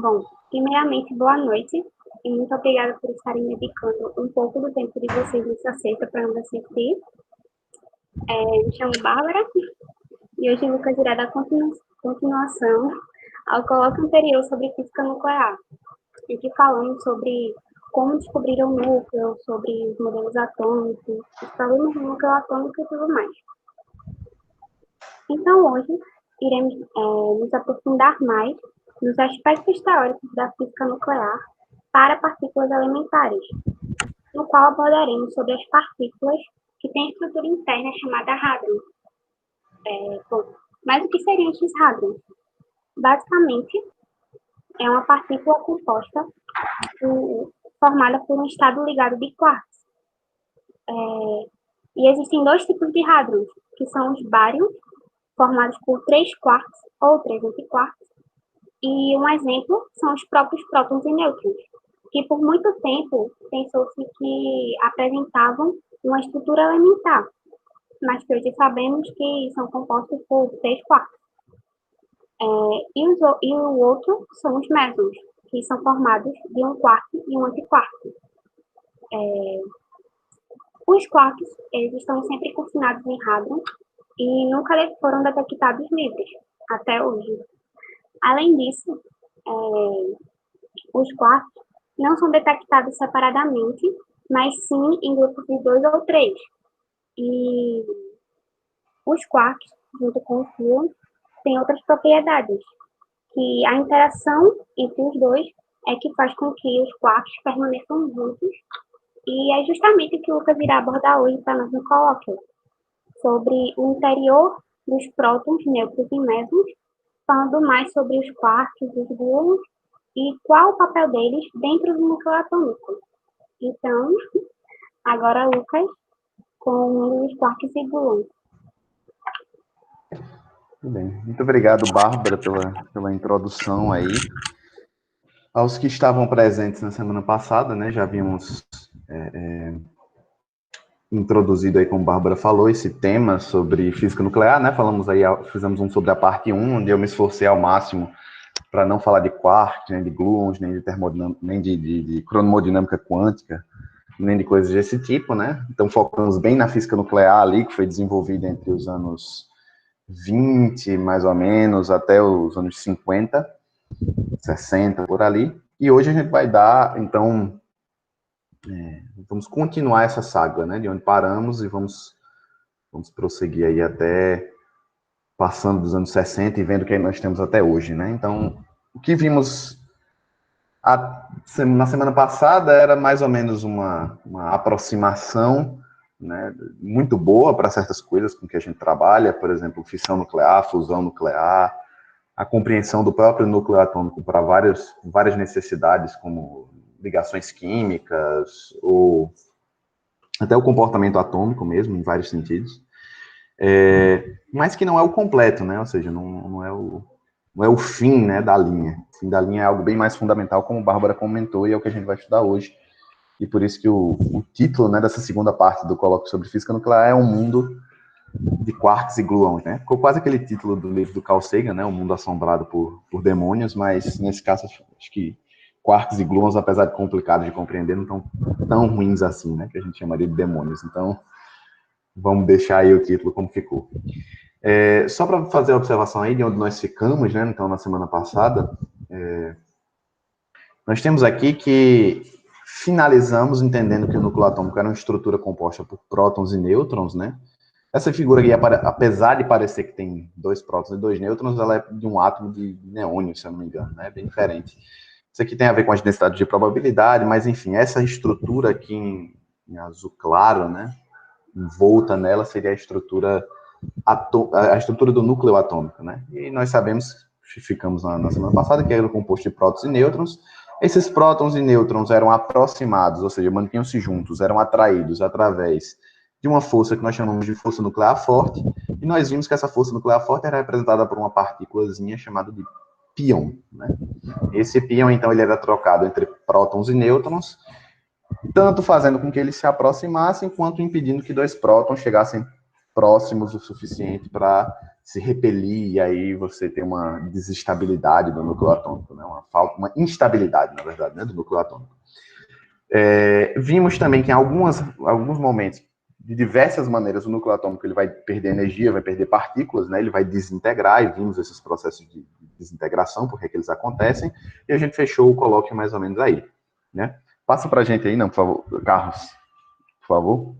Bom, primeiramente, boa noite e muito obrigada por estarem me dedicando um pouco do tempo de vocês nessa sexta para nos assistir. Me chamo Bárbara e hoje o Lucas irá dar continuação ao colóquio anterior sobre física nuclear, em que falamos sobre como descobrir o núcleo, sobre os modelos atômicos, os problemas do núcleo atômico e tudo mais. Então, hoje, iremos nos aprofundar mais nos aspectos teóricos da física nuclear para partículas elementares, no qual abordaremos sobre as partículas que têm estrutura interna chamada hadrons. Mas o que seriam esses hadrons? Basicamente, é uma partícula composta formada por um estado ligado de quarks. E existem dois tipos de hadrons, que são os bárions, formados por 3 quarks ou 3 antiquarks, e um exemplo são os próprios prótons e nêutrons, que por muito tempo pensou-se que apresentavam uma estrutura elementar, mas que hoje sabemos que são compostos por 3 quarks. E o outro são os mesons, que são formados de um quark e um antiquark. Os quarks, eles estão sempre confinados em hadron e nunca foram detectados livres, até hoje. Além disso, os quarks não são detectados separadamente, mas sim em grupos de 2 ou 3. E os quarks, junto com os gluons, têm outras propriedades, que a interação entre os dois é que faz com que os quarks permaneçam juntos, e é justamente o que o Lucas irá abordar hoje para nós no colóquio, sobre o interior dos prótons, nêutrons e mesons, falando mais sobre os quarks, os gluons, e qual o papel deles dentro do núcleo atômico. Então, agora, Lucas, com os quarks e gluons. Tudo bem. Muito obrigado, Bárbara, pela introdução aí. Aos que estavam presentes na semana passada, né, já havíamos introduzido aí, como a Bárbara falou, esse tema sobre física nuclear, né, fizemos um sobre a parte 1, onde eu me esforcei ao máximo para não falar de quarks, nem de gluons, nem de termodinâmica, nem de cronomodinâmica quântica, nem de coisas desse tipo, né? Então focamos bem na física nuclear ali, que foi desenvolvida entre os anos 20, mais ou menos, até os anos 50, 60, por ali. E hoje a gente vai dar, então, vamos continuar essa saga, né? De onde paramos e vamos prosseguir aí até passando dos anos 60 e vendo o que nós temos até hoje, né? Então, o que vimos na semana passada era mais ou menos uma aproximação, né, muito boa para certas coisas com que a gente trabalha, por exemplo, fissão nuclear, fusão nuclear, a compreensão do próprio núcleo atômico para várias necessidades, como ligações químicas, ou até o comportamento atômico mesmo, em vários sentidos. Mas que não é o completo, né? Ou seja, não é o fim, né, da linha. O fim da linha é algo bem mais fundamental, como a Bárbara comentou, e é o que a gente vai estudar hoje. E por isso que o título, né, dessa segunda parte do colóquio sobre física nuclear é um mundo de quarks e gluons, né? Ficou quase aquele título do livro do Carl Sagan, né? Um mundo assombrado por demônios, mas nesse caso acho que quarks e gluons, apesar de complicados de compreender, não estão tão ruins assim, né? Que a gente chamaria de demônios. Então, vamos deixar aí o título como ficou. Só para fazer a observação aí de onde nós ficamos, né? Então, na semana passada, nós temos aqui que finalizamos entendendo que o núcleo atômico era uma estrutura composta por prótons e nêutrons, né? Essa figura aqui, apesar de parecer que tem 2 prótons e 2 nêutrons, ela é de um átomo de neônio, se eu não me engano, né? É bem diferente. Isso aqui tem a ver com as densidades de probabilidade, mas, enfim, essa estrutura aqui em azul claro, né? Envolta nela seria a estrutura do núcleo atômico, né? E nós sabemos, ficamos na semana passada, que era composto de prótons e nêutrons. Esses prótons e nêutrons eram aproximados, ou seja, mantinham-se juntos, eram atraídos através de uma força que nós chamamos de força nuclear forte, e nós vimos que essa força nuclear forte era representada por uma partículazinha chamada de pion, né? Esse pion, então, ele era trocado entre prótons e nêutrons, tanto fazendo com que eles se aproximassem, quanto impedindo que 2 prótons chegassem próximos o suficiente para se repelir, e aí você tem uma desestabilidade do núcleo atômico, né? Uma instabilidade, na verdade, né, do núcleo atômico. Vimos também que em alguns momentos, de diversas maneiras, o núcleo atômico ele vai perder energia, vai perder partículas, né? Ele vai desintegrar, e vimos esses processos de desintegração, porque é que eles acontecem, e a gente fechou o colóquio mais ou menos aí, né? Passa para a gente aí, não, por favor, Carlos, por favor.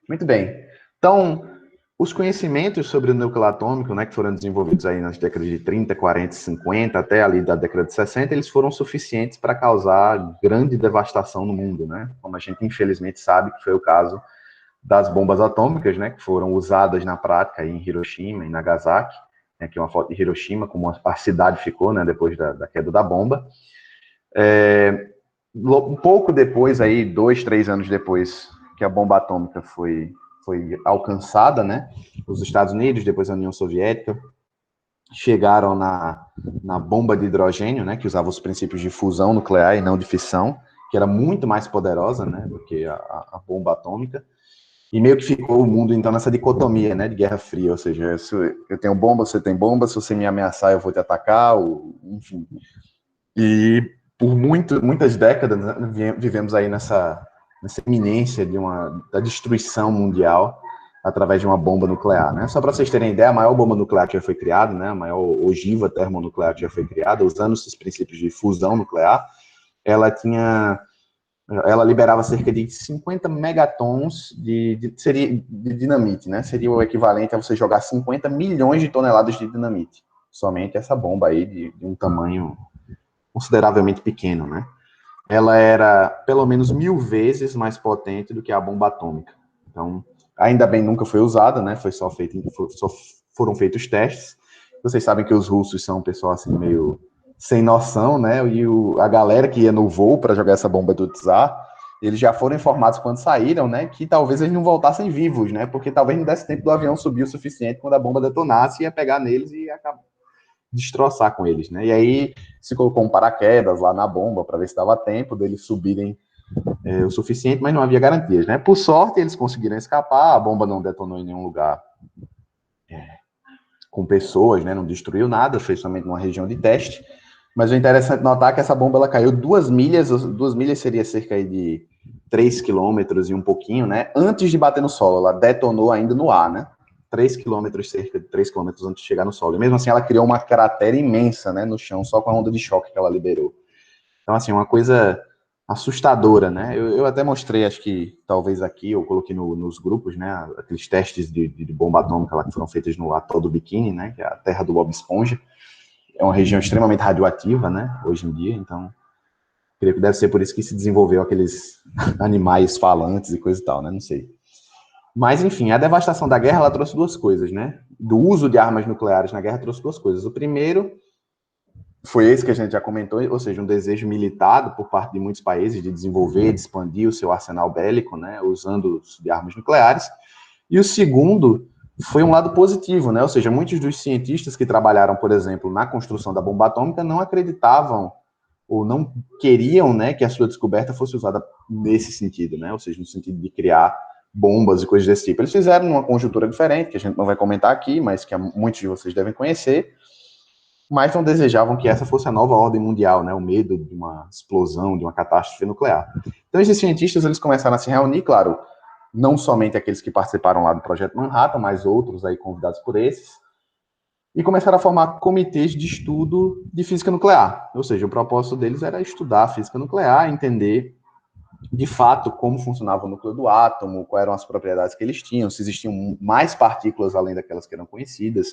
Muito bem. Então, os conhecimentos sobre o núcleo atômico, né, que foram desenvolvidos aí nas décadas de 30, 40, 50, até ali da década de 60, eles foram suficientes para causar grande devastação no mundo, né? Como a gente infelizmente sabe que foi o caso das bombas atômicas, né, que foram usadas na prática aí em Hiroshima e Nagasaki, né, aqui uma foto de Hiroshima, como a cidade ficou, né, depois da queda da bomba. Um pouco depois, aí, 2, 3 anos depois que a bomba atômica foi alcançada, né, os Estados Unidos, depois a União Soviética, chegaram na bomba de hidrogênio, né, que usava os princípios de fusão nuclear e não de fissão, que era muito mais poderosa, né, do que a bomba atômica. E meio que ficou o mundo, então, nessa dicotomia, né, de Guerra Fria, ou seja, se eu tenho bomba, você tem bomba, se você me ameaçar, eu vou te atacar, enfim. E por muitas décadas, né, vivemos aí nessa iminência da destruição mundial através de uma bomba nuclear, né? Só para vocês terem ideia, a maior bomba nuclear que já foi criada, né, a maior ogiva termonuclear que já foi criada, usando esses princípios de fusão nuclear, ela liberava cerca de 50 megatons de dinamite, né? Seria o equivalente a você jogar 50 milhões de toneladas de dinamite. Somente essa bomba aí de um tamanho consideravelmente pequeno, né? Ela era pelo menos 1000 vezes mais potente do que a bomba atômica. Então, ainda bem nunca foi usada, né? Só foram feitos testes. Vocês sabem que os russos são um pessoal assim meio sem noção, né? E a galera que ia no voo para jogar essa bomba do Tsar, eles já foram informados quando saíram, né? Que talvez eles não voltassem vivos, né? Porque talvez não desse tempo do avião subir o suficiente quando a bomba detonasse, ia pegar neles e ia destroçar com eles, né? E aí se colocou um paraquedas lá na bomba para ver se dava tempo deles subirem o suficiente, mas não havia garantias, né? Por sorte, eles conseguiram escapar, a bomba não detonou em nenhum lugar com pessoas, né? Não destruiu nada, fez somente numa região de teste. Mas o interessante notar é que essa bomba ela caiu 2 milhas seria cerca de 3 quilômetros e um pouquinho, né? Antes de bater no solo, ela detonou ainda no ar, né? 3 quilômetros, cerca de 3 quilômetros antes de chegar no solo. E mesmo assim ela criou uma cratera imensa, né, no chão, só com a onda de choque que ela liberou. Então, assim, uma coisa assustadora, né? Eu até mostrei, acho que talvez aqui, eu coloquei nos grupos, né, aqueles testes de bomba atômica lá que foram feitos no atol do Bikini, né, que é a terra do Bob Esponja. É uma região extremamente radioativa, né, hoje em dia, então creio que deve ser por isso que se desenvolveu aqueles animais falantes e coisa e tal, né, não sei. Mas, enfim, a devastação da guerra, ela trouxe duas coisas, né? Do uso de armas nucleares na guerra trouxe duas coisas. O primeiro foi esse que a gente já comentou, ou seja, um desejo militar por parte de muitos países de desenvolver, de expandir o seu arsenal bélico, né, usando de armas nucleares. E o segundo foi um lado positivo, né? Ou seja, muitos dos cientistas que trabalharam, por exemplo, na construção da bomba atômica não acreditavam ou não queriam, né, que a sua descoberta fosse usada nesse sentido, né? Ou seja, no sentido de criar bombas e coisas desse tipo. Eles fizeram numa conjuntura diferente, que a gente não vai comentar aqui, mas que muitos de vocês devem conhecer, mas não desejavam que essa fosse a nova ordem mundial, né? O medo de uma explosão, de uma catástrofe nuclear. Então, esses cientistas, eles começaram a se reunir, claro, não somente aqueles que participaram lá do Projeto Manhattan, mas outros aí convidados por esses, e começaram a formar comitês de estudo de física nuclear. Ou seja, o propósito deles era estudar a física nuclear, entender de fato como funcionava o núcleo do átomo, quais eram as propriedades que eles tinham, se existiam mais partículas além daquelas que eram conhecidas,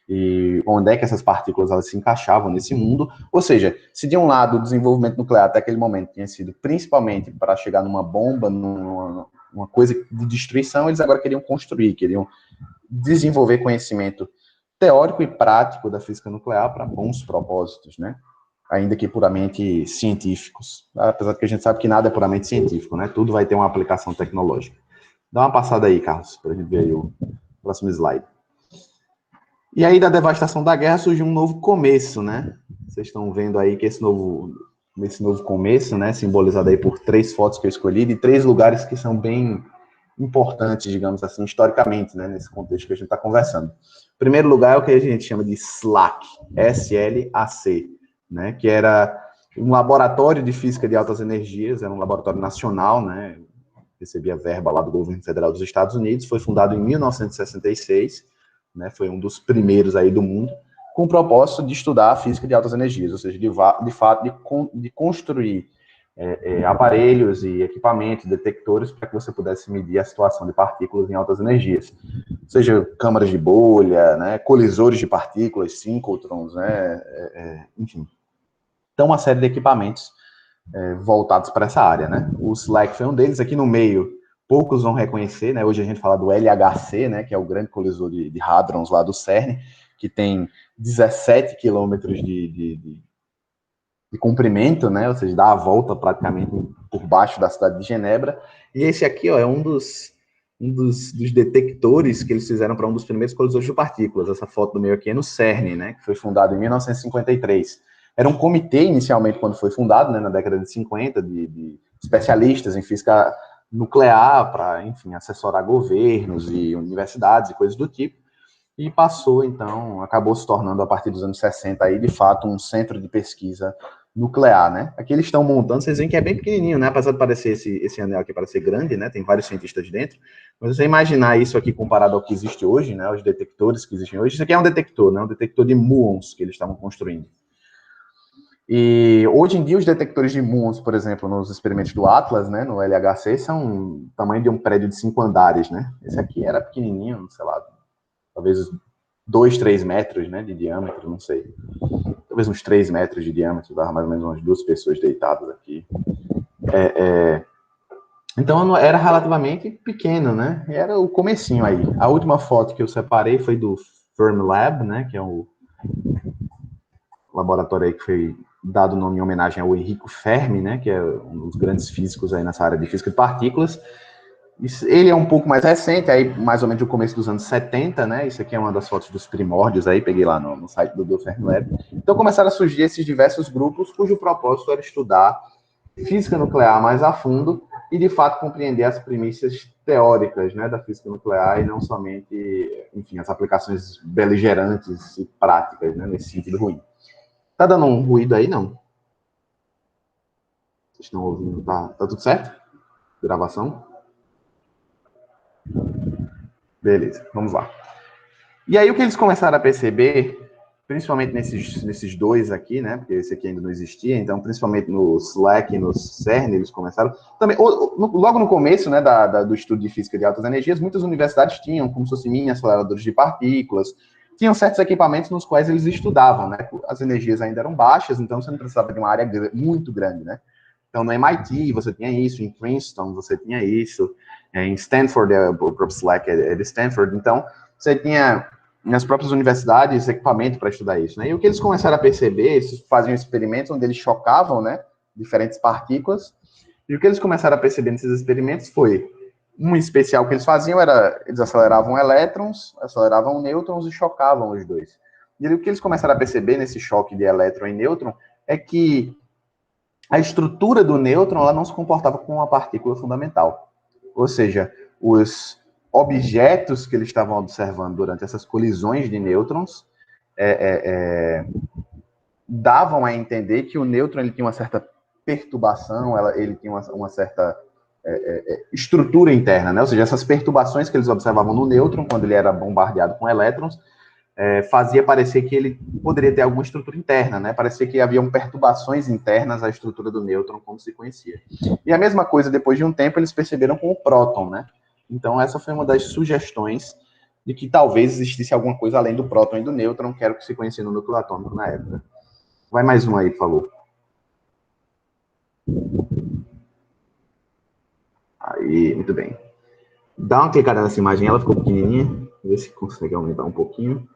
e onde é que essas partículas elas se encaixavam nesse mundo. Ou seja, se de um lado o desenvolvimento nuclear até aquele momento tinha sido principalmente para chegar numa bomba, numa coisa de destruição, eles agora queriam construir, queriam desenvolver conhecimento teórico e prático da física nuclear para bons propósitos, né? Ainda que puramente científicos. Apesar de que a gente sabe que nada é puramente científico, né? Tudo vai ter uma aplicação tecnológica. Dá uma passada aí, Carlos, para a gente ver aí o próximo slide. E aí, da devastação da guerra, surgiu um novo começo, né? Vocês estão vendo aí que esse novo começo, né, simbolizado aí por 3 fotos que eu escolhi, de 3 lugares que são bem importantes, digamos assim, historicamente, né, nesse contexto que a gente está conversando. Em primeiro lugar é o que a gente chama de SLAC, S-L-A-C, né, que era um laboratório de física de altas energias, era um laboratório nacional, né, recebia verba lá do governo federal dos Estados Unidos, foi fundado em 1966, né, foi um dos primeiros aí do mundo, com o propósito de estudar a física de altas energias, ou seja, de fato, de construir aparelhos e equipamentos, detectores, para que você pudesse medir a situação de partículas em altas energias. Seja câmaras de bolha, né, colisores de partículas, síncotrons, né, enfim. Então, uma série de equipamentos voltados para essa área, né? O SLAC foi um deles. Aqui no meio, poucos vão reconhecer, né? Hoje a gente fala do LHC, né? Que é o grande colisor de hadrons lá do CERN, que tem 17 quilômetros de comprimento, né? Ou seja, dá a volta praticamente por baixo da cidade de Genebra. E esse aqui, ó, é um dos detectores que eles fizeram para um dos primeiros colisores de partículas. Essa foto do meio aqui é no CERN, né? Que foi fundado em 1953. Era um comitê, inicialmente, quando foi fundado, né, na década de 50, de especialistas em física nuclear para, enfim, assessorar governos e universidades e coisas do tipo. E passou, então, acabou se tornando, a partir dos anos 60, aí, de fato, um centro de pesquisa nuclear, né? Aqui eles estão montando, vocês veem que é bem pequenininho, né? Apesar de parecer esse anel aqui parecer grande, né? Tem vários cientistas dentro. Mas você imaginar isso aqui comparado ao que existe hoje, né? Os detectores que existem hoje. Isso aqui é um detector, né? Um detector de muons que eles estavam construindo. E hoje em dia os detectores de muons, por exemplo, nos experimentos do Atlas, né? No LHC, são o tamanho de um prédio de 5 andares, né? Esse aqui era pequenininho, sei lá, talvez 2, 3 metros, né? De diâmetro, não sei. Talvez uns 3 metros de diâmetro, dava mais ou menos umas 2 pessoas deitadas aqui. Então era relativamente pequeno, né? E era o comecinho aí. A última foto que eu separei foi do Fermilab, né? Que é o laboratório aí que foi dado o nome em homenagem ao Enrico Fermi, né? Que é um dos grandes físicos aí nessa área de física de partículas. Ele é um pouco mais recente, aí mais ou menos no começo dos anos 70, né? Isso aqui é uma das fotos dos primórdios aí, peguei lá no site do Fermilab. Então começaram a surgir esses diversos grupos cujo propósito era estudar física nuclear mais a fundo e, de fato, compreender as premissas teóricas, né, da física nuclear e não somente, enfim, as aplicações beligerantes e práticas, né, nesse sentido ruim. Tá dando um ruído aí, não? Vocês estão ouvindo? Tá tudo certo? Gravação? Beleza, vamos lá. E aí o que eles começaram a perceber, principalmente nesses dois aqui, né? Porque esse aqui ainda não existia, então principalmente no SLAC e no CERN eles começaram. Também, logo no começo, né, do estudo de física de altas energias, muitas universidades tinham, como se fossem mini aceleradores de partículas, tinham certos equipamentos nos quais eles estudavam, né? As energias ainda eram baixas, então você não precisava de uma área muito grande, né? Então, no MIT você tinha isso, em Princeton você tinha isso, em Stanford, o próprio SLAC é de Stanford, então você tinha nas próprias universidades equipamento para estudar isso, né? E o que eles começaram a perceber, eles faziam experimentos onde eles chocavam, né, diferentes partículas, e o que eles começaram a perceber nesses experimentos foi, um especial que eles faziam era, eles aceleravam elétrons, aceleravam nêutrons e chocavam os dois. E o que eles começaram a perceber nesse choque de elétron e nêutron é que a estrutura do nêutron ela não se comportava como uma partícula fundamental. Ou seja, os objetos que eles estavam observando durante essas colisões de nêutrons davam a entender que o nêutron ele tinha uma certa perturbação, ele tinha uma certa estrutura interna, né? Ou seja, essas perturbações que eles observavam no nêutron, quando ele era bombardeado com elétrons, fazia parecer que ele poderia ter alguma estrutura interna, né? Parecia que haviam perturbações internas à estrutura do nêutron, como se conhecia. E a mesma coisa, depois de um tempo, eles perceberam com o próton, né? Então, essa foi uma das sugestões de que talvez existisse alguma coisa além do próton e do nêutron, que era o que se conhecia no núcleo atômico na época. Vai mais um aí, por favor. Aí, muito bem. Dá uma clicada nessa imagem, ela ficou pequenininha. Vê se consegue aumentar um pouquinho.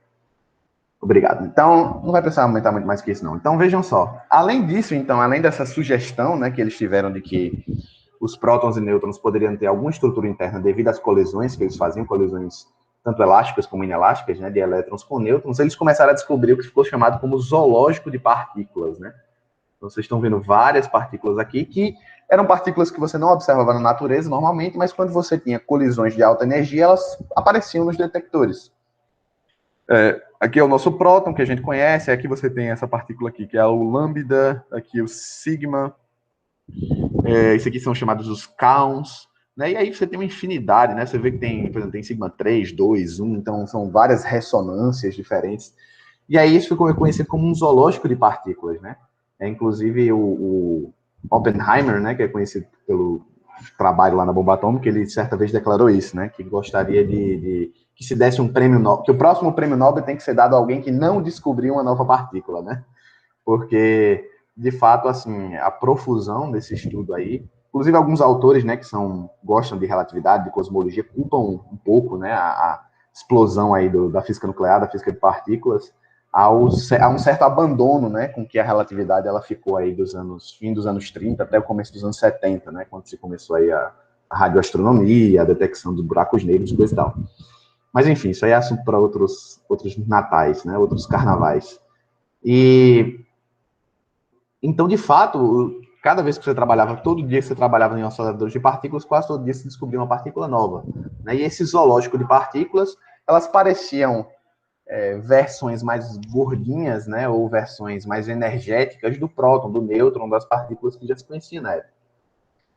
Obrigado. Então, não vai precisar aumentar muito mais que isso, não. Então, vejam só. Além disso, então, além dessa sugestão, né, que eles tiveram de que os prótons e nêutrons poderiam ter alguma estrutura interna devido às colisões que eles faziam, colisões tanto elásticas como inelásticas, né, de elétrons com nêutrons, eles começaram a descobrir o que ficou chamado como zoológico de partículas, né? Então, vocês estão vendo várias partículas aqui que eram partículas que você não observava na natureza normalmente, mas quando você tinha colisões de alta energia, elas apareciam nos detectores. Aqui é o nosso próton, que a gente conhece. Aqui você tem essa partícula aqui, que é o lambda, aqui o sigma. Isso aqui são chamados os kaons. Né? E aí você tem uma infinidade, né? Você vê que tem, por exemplo, tem sigma 3, 2, 1, então são várias ressonâncias diferentes. E aí isso ficou conhecido como um zoológico de partículas, né? Inclusive o Oppenheimer, né, que é conhecido pelo trabalho lá na bomba atômica, ele certa vez declarou isso, né? Que gostaria de que se desse um prêmio Nobel, que o próximo prêmio Nobel tem que ser dado a alguém que não descobriu uma nova partícula, né? Porque, de fato, assim, a profusão desse estudo aí, inclusive alguns autores, né, que gostam de relatividade, de cosmologia, culpam um pouco, né, a explosão aí da física nuclear, da física de partículas, a um certo abandono, né, com que a relatividade ela ficou aí fim dos anos 30 até o começo dos anos 70, né, quando se começou aí a radioastronomia, a detecção dos buracos negros, coisa e tal. Mas, enfim, isso aí é assunto para outros natais, né, outros carnavais. Então, de fato, cada vez que você trabalhava, todo dia que você trabalhava em osciladores de partículas, quase todo dia se descobria uma partícula nova. Né? E esse zoológico de partículas, elas pareciam versões mais gordinhas, né, ou versões mais energéticas do próton, do nêutron, das partículas que já se conheciam na época.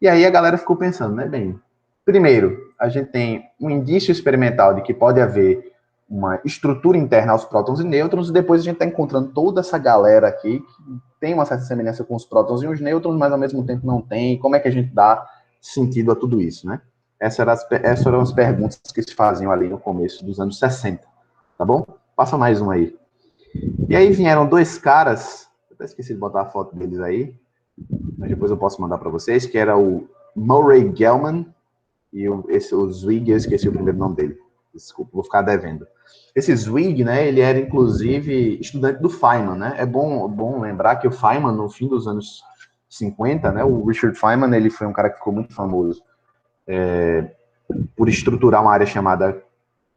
E aí a galera ficou pensando, né, bem, primeiro, a gente tem um indício experimental de que pode haver uma estrutura interna aos prótons e nêutrons, e depois a gente está encontrando toda essa galera aqui que tem uma certa semelhança com os prótons e os nêutrons, mas ao mesmo tempo não tem. Como é que a gente dá sentido a tudo isso, né? Essas eram as perguntas que se faziam ali no começo dos anos 60, tá bom? Passa mais um aí. E aí vieram dois caras, eu até esqueci de botar a foto deles aí, mas depois eu posso mandar para vocês, que era o Murray Gell-Mann e o Zwig, eu esqueci o primeiro nome dele. Desculpa, vou ficar devendo. Esse Zwig, né, ele era inclusive estudante do Feynman, né? É bom lembrar que o Feynman, no fim dos anos 50, né, o Richard Feynman, ele foi um cara que ficou muito famoso por estruturar uma área chamada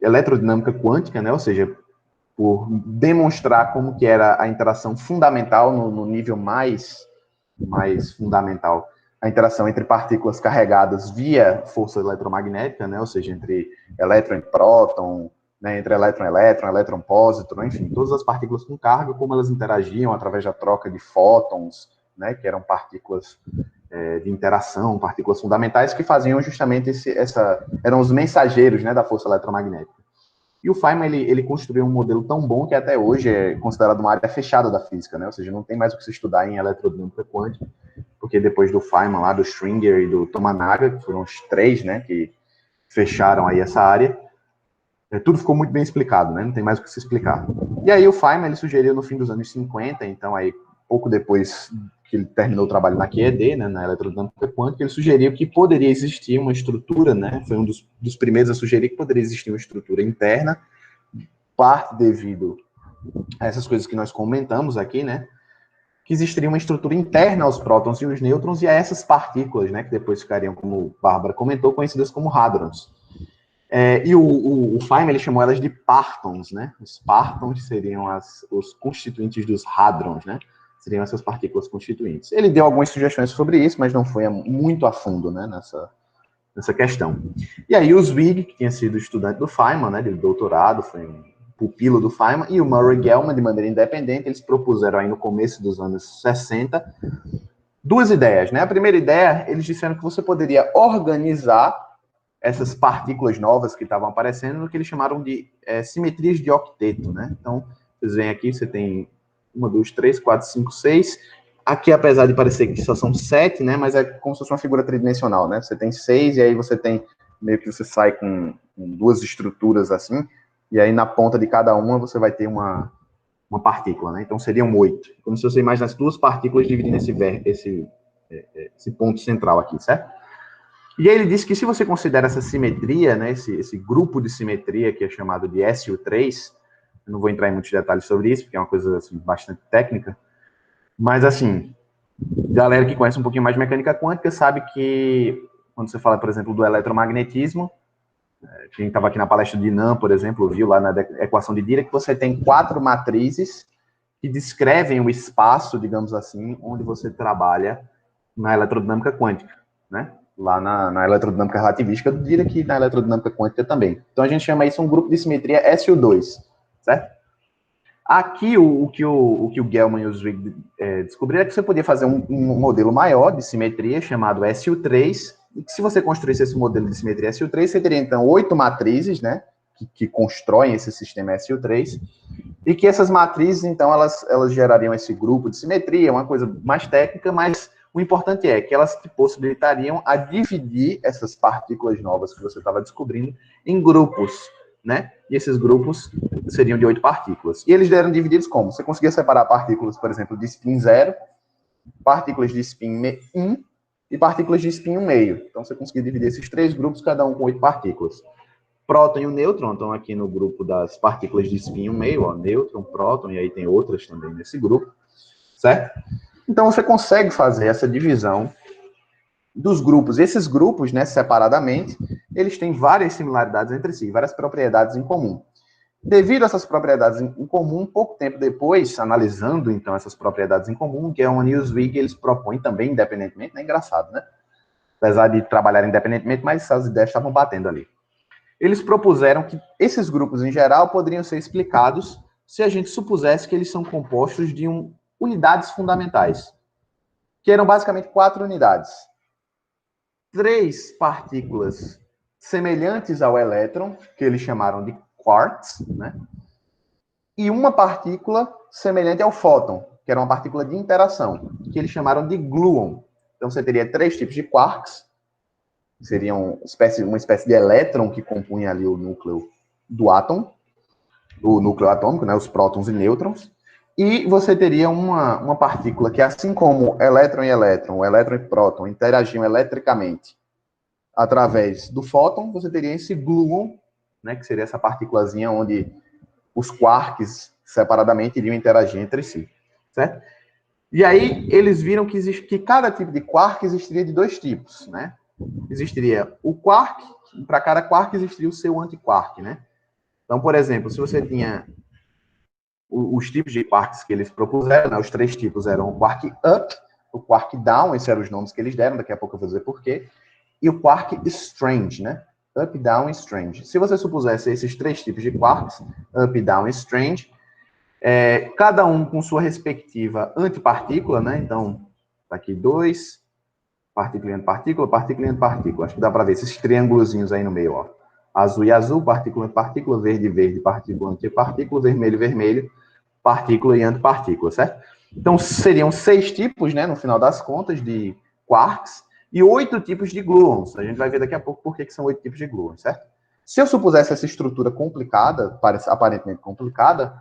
eletrodinâmica quântica, né? Ou seja, por demonstrar como que era a interação fundamental no nível mais fundamental, a interação entre partículas carregadas via força eletromagnética, né, ou seja, entre elétron e próton, né, entre elétron-elétron, elétron-pósitron, enfim, todas as partículas com carga, como elas interagiam através da troca de fótons, né, que eram partículas de interação, partículas fundamentais que faziam justamente eram os mensageiros, né, da força eletromagnética. E o Feynman, ele construiu um modelo tão bom que até hoje é considerado uma área fechada da física, né? Ou seja, não tem mais o que se estudar em eletrodinâmica quântica, porque depois do Feynman, lá do Stringer e do Tominaga, que foram os três, né, que fecharam aí essa área, tudo ficou muito bem explicado, né? Não tem mais o que se explicar. E aí o Feynman, ele sugeriu no fim dos anos 50, então aí pouco depois que ele terminou o trabalho na QED, né, na eletrodinâmica quântica, ele sugeriu que poderia existir uma estrutura, né? Foi um dos primeiros a sugerir que poderia existir uma estrutura interna, parte devido a essas coisas que nós comentamos aqui, né? Que existiria uma estrutura interna aos prótons e os nêutrons e a essas partículas, né? Que depois ficariam, como Bárbara comentou, conhecidas como hadrons. E o Feynman, ele chamou elas de partons, né? Os partons seriam os constituintes dos hadrons, né? Seriam essas partículas constituintes. Ele deu algumas sugestões sobre isso, mas não foi muito a fundo, né? Nessa questão. E aí o Zwig, que tinha sido estudante do Feynman, né? De doutorado, foi um pupilo do Feynman, e o Murray Gell-Mann, de maneira independente, eles propuseram aí no começo dos anos 60 duas ideias, né? A primeira ideia, eles disseram que você poderia organizar essas partículas novas que estavam aparecendo no que eles chamaram de simetrias de octeto, né? Então, vocês veem aqui, você tem 1, 2, 3, 4, 5, 6. Aqui, apesar de parecer que só são 7, né? Mas é como se fosse uma figura tridimensional, né? Você tem 6 e aí você tem meio que você sai com duas estruturas assim, e aí na ponta de cada uma você vai ter uma partícula, né? Então seriam 8. Como se você imaginasse duas partículas dividindo esse ponto central aqui, certo? E aí ele disse que se você considera essa simetria, né, esse grupo de simetria que é chamado de SU3, eu não vou entrar em muitos detalhes sobre isso, porque é uma coisa assim, bastante técnica, mas assim, galera que conhece um pouquinho mais de mecânica quântica sabe que quando você fala, por exemplo, do eletromagnetismo, quem estava aqui na palestra de Nan, por exemplo, viu lá na equação de Dirac que você tem 4 matrizes que descrevem o espaço, digamos assim, onde você trabalha na eletrodinâmica quântica, né? Lá na eletrodinâmica relativista, eu diria que na eletrodinâmica quântica também. Então, a gente chama isso um grupo de simetria SU2, certo? Aqui, o que o Gell-Mann e o Zweig descobriram é que você podia fazer um modelo maior de simetria, chamado SU3, e que se você construísse esse modelo de simetria SU3, você teria, então, 8 matrizes, né, que constroem esse sistema SU3, e que essas matrizes, então, elas gerariam esse grupo de simetria, uma coisa mais técnica, mas o importante é que elas te possibilitariam a dividir essas partículas novas que você estava descobrindo em grupos, né? E esses grupos seriam de 8 partículas. E eles eram divididos como? Você conseguia separar partículas, por exemplo, de spin 0, partículas de spin 1 e partículas de spin 1,5. Então, você conseguia dividir esses 3 grupos, cada um com 8 partículas. Próton e o nêutron estão aqui no grupo das partículas de spin 1,5, ó, nêutron, próton, e aí tem outras também nesse grupo, certo? Então, você consegue fazer essa divisão dos grupos. Esses grupos, né, separadamente, eles têm várias similaridades entre si, várias propriedades em comum. Devido a essas propriedades em comum, pouco tempo depois, analisando, então, essas propriedades em comum, Gell-Mann e o Zweig, eles propõem também independentemente, é engraçado, né? Apesar de trabalhar independentemente, mas essas ideias estavam batendo ali. Eles propuseram que esses grupos, em geral, poderiam ser explicados se a gente supusesse que eles são compostos de unidades fundamentais, que eram basicamente 4 unidades. 3 partículas semelhantes ao elétron, que eles chamaram de quarks, né? E uma partícula semelhante ao fóton, que era uma partícula de interação, que eles chamaram de gluon. Então, você teria 3 tipos de quarks, seriam uma espécie de elétron que compunha ali o núcleo do átomo, o núcleo atômico, né, os prótons e nêutrons, e você teria uma partícula que, assim como elétron e próton interagiam eletricamente através do fóton, você teria esse gluon, né, que seria essa partículazinha onde os quarks separadamente iriam interagir entre si, certo? E aí eles viram que cada tipo de quark existiria de 2 tipos, né? Existiria o quark, para cada quark existiria o seu antiquark, né? Então, por exemplo, se você tinha os tipos de quarks que eles propuseram, né, os 3 tipos eram o quark up, o quark down, esses eram os nomes que eles deram, daqui a pouco eu vou dizer por quê, e o quark strange, né? Up, down e strange. Se você supusesse esses 3 tipos de quarks, up, down e strange, cada um com sua respectiva antipartícula, né? Então, tá aqui 2, partícula e antipartícula, partícula e antipartícula. Acho que dá para ver esses triângulozinhos aí no meio, ó. Azul e azul, partícula e partícula, verde e verde, partícula e antipartícula, vermelho e vermelho, partícula e antipartícula, certo? Então, seriam 6 tipos, né, no final das contas, de quarks, e 8 tipos de gluons. A gente vai ver daqui a pouco por que são 8 tipos de gluons, certo? Se eu supusesse essa estrutura complicada, aparentemente complicada,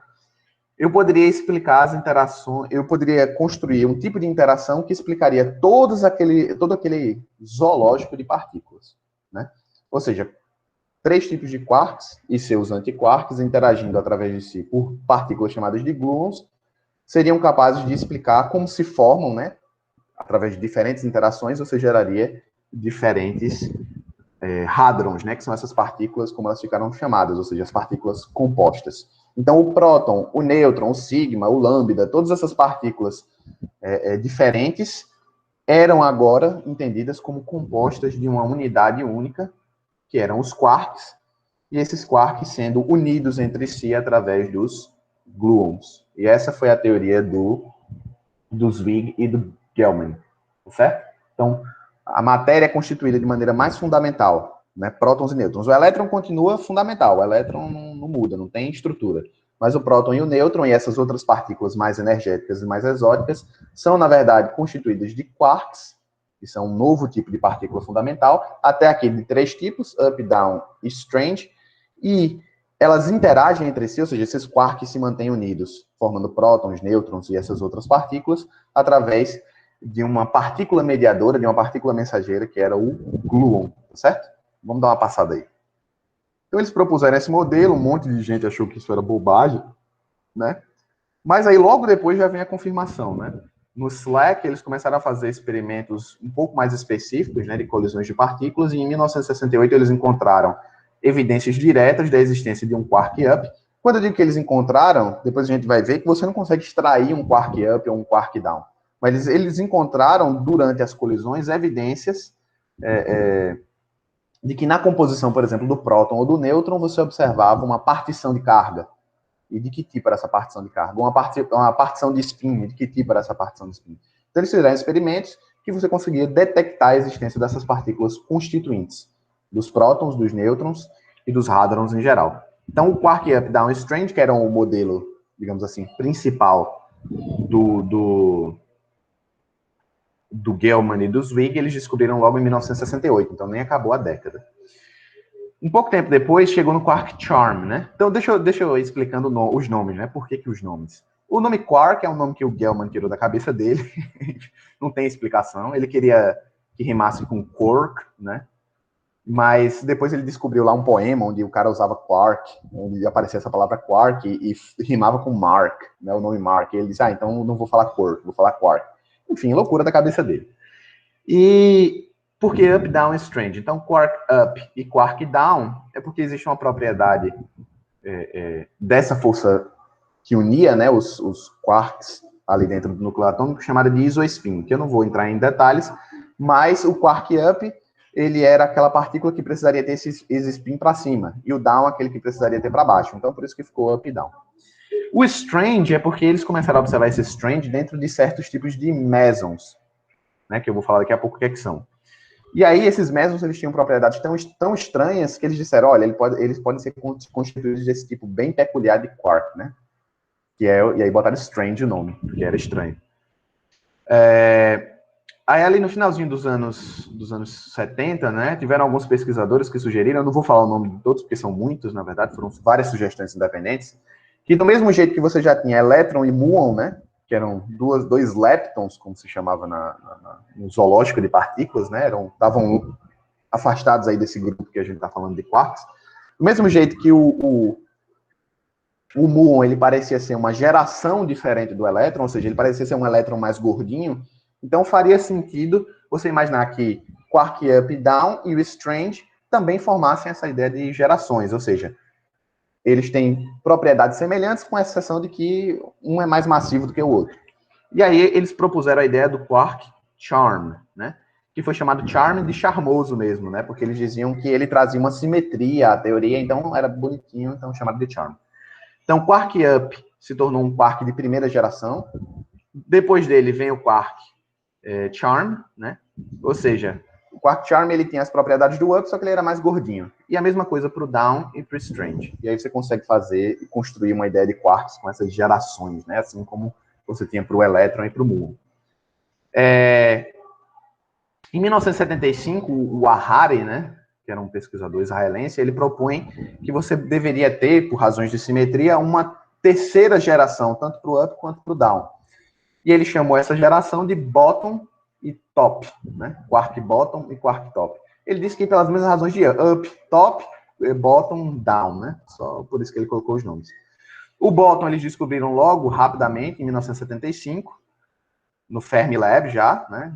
eu poderia explicar as interações, eu poderia construir um tipo de interação que explicaria todo aquele zoológico de partículas, né? Ou seja, 3 tipos de quarks e seus antiquarks interagindo através de si por partículas chamadas de gluons seriam capazes de explicar como se formam, né? Através de diferentes interações, você geraria diferentes hadrons, né? Que são essas partículas, como elas ficaram chamadas, ou seja, as partículas compostas. Então, o próton, o nêutron, o sigma, o lambda, todas essas partículas diferentes eram agora entendidas como compostas de uma unidade única, que eram os quarks, e esses quarks sendo unidos entre si através dos gluons. E essa foi a teoria do Zweig e do Gell-Mann, certo? Então, a matéria é constituída de maneira mais fundamental, né? Prótons e nêutrons. O elétron continua fundamental, o elétron não muda, não tem estrutura. Mas o próton e o nêutron e essas outras partículas mais energéticas e mais exóticas são, na verdade, constituídas de quarks, que são um novo tipo de partícula fundamental, até aqui de 3 tipos, up, down e strange, e elas interagem entre si, ou seja, esses quarks se mantêm unidos, formando prótons, nêutrons e essas outras partículas, através de uma partícula mediadora, de uma partícula mensageira, que era o gluon, certo? Vamos dar uma passada aí. Então, eles propuseram esse modelo, um monte de gente achou que isso era bobagem, né? Mas aí, logo depois, já vem a confirmação, né? No SLAC, eles começaram a fazer experimentos um pouco mais específicos, né, de colisões de partículas, e em 1968 eles encontraram evidências diretas da existência de um quark up, Quando eu digo que eles encontraram, depois a gente vai ver que você não consegue extrair um quark up ou um quark down. Mas eles encontraram, durante as colisões, evidências de que na composição, por exemplo, do próton ou do nêutron, você observava uma partição de carga. E de que tipo era essa partição de carga? Uma partição de spin, de que tipo era essa partição de spin? Então, eles fizeram experimentos que você conseguia detectar a existência dessas partículas constituintes, dos prótons, dos nêutrons e dos hadrons em geral. Então, o quark up-down strange, que era o modelo, digamos assim, principal do Gell-Mann e do Zweig, eles descobriram logo em 1968, então nem acabou a década. Um pouco tempo depois, chegou no quark charm, né? Então, deixa eu ir explicando os nomes, né? Por que os nomes? O nome quark é um nome que o Gell-Mann tirou da cabeça dele, não tem explicação. Ele queria que rimasse com quark, né? Mas depois ele descobriu lá um poema onde o cara usava quark, onde aparecia essa palavra quark e rimava com Mark, né? O nome Mark. E ele disse, então não vou falar quark, vou falar quark. Enfim, loucura da cabeça dele. E porque up, down é strange. Então, quark up e quark down é porque existe uma propriedade dessa força que unia, né, os quarks ali dentro do núcleo atômico, chamada de isospin, que eu não vou entrar em detalhes, mas o quark up, ele era aquela partícula que precisaria ter esse spin para cima, e o down aquele que precisaria ter para baixo. Então, por isso que ficou up e down. O strange é porque eles começaram a observar esse strange dentro de certos tipos de mesons, né, que eu vou falar daqui a pouco o que são. E aí, esses mesons, eles tinham propriedades tão estranhas que eles disseram, olha, eles podem ser constituídos desse tipo bem peculiar de quark, né? E aí botaram strange o nome, porque era estranho. Aí, ali no finalzinho dos anos 70, né, tiveram alguns pesquisadores que sugeriram, eu não vou falar o nome de todos, porque são muitos, na verdade, foram várias sugestões independentes, que do mesmo jeito que você já tinha elétron e muon, né, que eram dois leptons, como se chamava no zoológico de partículas, né, estavam afastados aí desse grupo que a gente está falando de quarks. Do mesmo jeito que o muon, ele parecia ser uma geração diferente do elétron, ou seja, ele parecia ser um elétron mais gordinho, então faria sentido você imaginar que quark up e down e o strange também formassem essa ideia de gerações, ou seja, eles têm propriedades semelhantes, com exceção de que um é mais massivo do que o outro. E aí eles propuseram a ideia do quark charm, né? Que foi chamado charm de charmoso mesmo, né? Porque eles diziam que ele trazia uma simetria à teoria, então era bonitinho, então chamado de charm. Então, quark up se tornou um quark de primeira geração. Depois dele vem o quark charm, né? Ou seja, o quark charm ele tinha as propriedades do up, só que ele era mais gordinho. E a mesma coisa para o down e para o strange. E aí você consegue fazer e construir uma ideia de quarks com essas gerações, né? Assim como você tinha para o elétron e para o muon. Em 1975, o Ahari, né, que era um pesquisador israelense, ele propõe que você deveria ter, por razões de simetria, uma terceira geração, tanto para o up quanto para o down. E ele chamou essa geração de bottom e top, né? Quark bottom e quark top. Ele disse que pelas mesmas razões de up, top, bottom, down, né? Só por isso que ele colocou os nomes. O bottom eles descobriram logo, rapidamente, em 1975, no Fermilab já, né?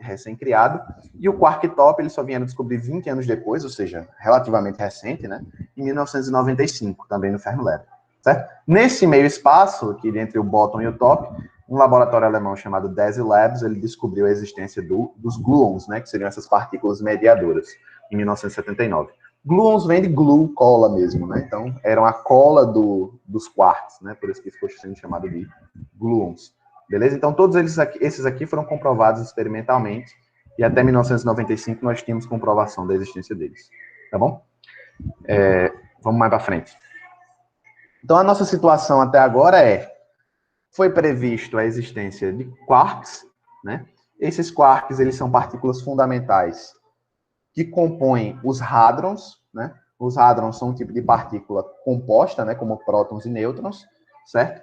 Recém-criado. E o quark top eles só vieram descobrir 20 anos depois, ou seja, relativamente recente, né? Em 1995, também no Fermilab. Certo? Nesse meio espaço, aqui entre o bottom e o top, um laboratório alemão chamado DESI Labs, ele descobriu a existência dos gluons, né, que seriam essas partículas mediadoras, em 1979. Gluons vem de glue, cola mesmo, né? Então, eram a cola dos quarks, né? Por isso que ficou sendo chamado de gluons. Beleza? Então, todos esses aqui foram comprovados experimentalmente, e até 1995 nós tínhamos comprovação da existência deles. Tá bom? Vamos mais para frente. Então, a nossa situação até agora foi previsto a existência de quarks, né? Esses quarks, eles são partículas fundamentais que compõem os hadrons, né? Os hadrons são um tipo de partícula composta, né? Como prótons e nêutrons, certo?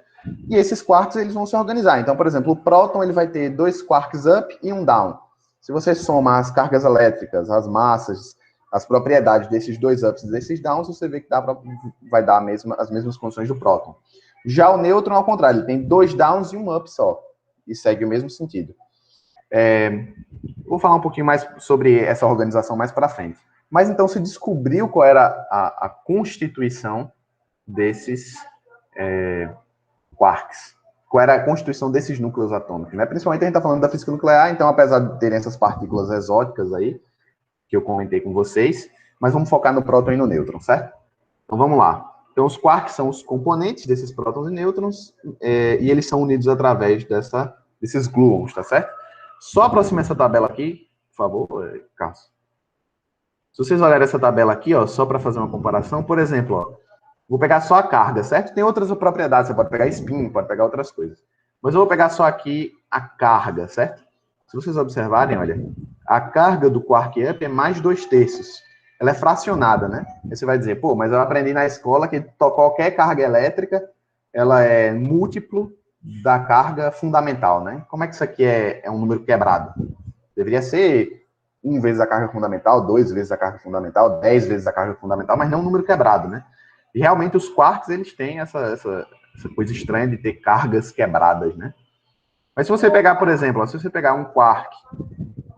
E esses quarks, eles vão se organizar. Então, por exemplo, o próton, ele vai ter 2 quarks up e um down. Se você soma as cargas elétricas, as massas, as propriedades desses 2 ups e desses downs, você vê que vai dar as mesmas condições do próton. Já o nêutron, ao contrário, ele tem 2 downs e um up só. E segue o mesmo sentido. Vou falar um pouquinho mais sobre essa organização mais para frente. Mas então se descobriu qual era a constituição desses quarks. Qual era a constituição desses núcleos atômicos, né? Principalmente a gente está falando da física nuclear, então, apesar de terem essas partículas exóticas aí, que eu comentei com vocês, mas vamos focar no próton e no nêutron, certo? Então, vamos lá. Então, os quarks são os componentes desses prótons e nêutrons, e eles são unidos através desses gluons, tá certo? Só aproxima essa tabela aqui, por favor, Carlos. Se vocês olharem essa tabela aqui, ó, só para fazer uma comparação, por exemplo, ó, vou pegar só a carga, certo? Tem outras propriedades, você pode pegar spin, pode pegar outras coisas. Mas eu vou pegar só aqui a carga, certo? Se vocês observarem, olha, a carga do quark up é mais 2/3. Ela é fracionada, né? Aí você vai dizer, pô, mas eu aprendi na escola que qualquer carga elétrica, ela é múltiplo da carga fundamental, né? Como é que isso aqui é um número quebrado? Deveria ser 1 vezes a carga fundamental, 2 vezes a carga fundamental, 10 vezes a carga fundamental, mas não um número quebrado, né? E realmente os quarks, eles têm essa coisa estranha de ter cargas quebradas, né? Mas se você pegar, por exemplo, ó, se você pegar um quark,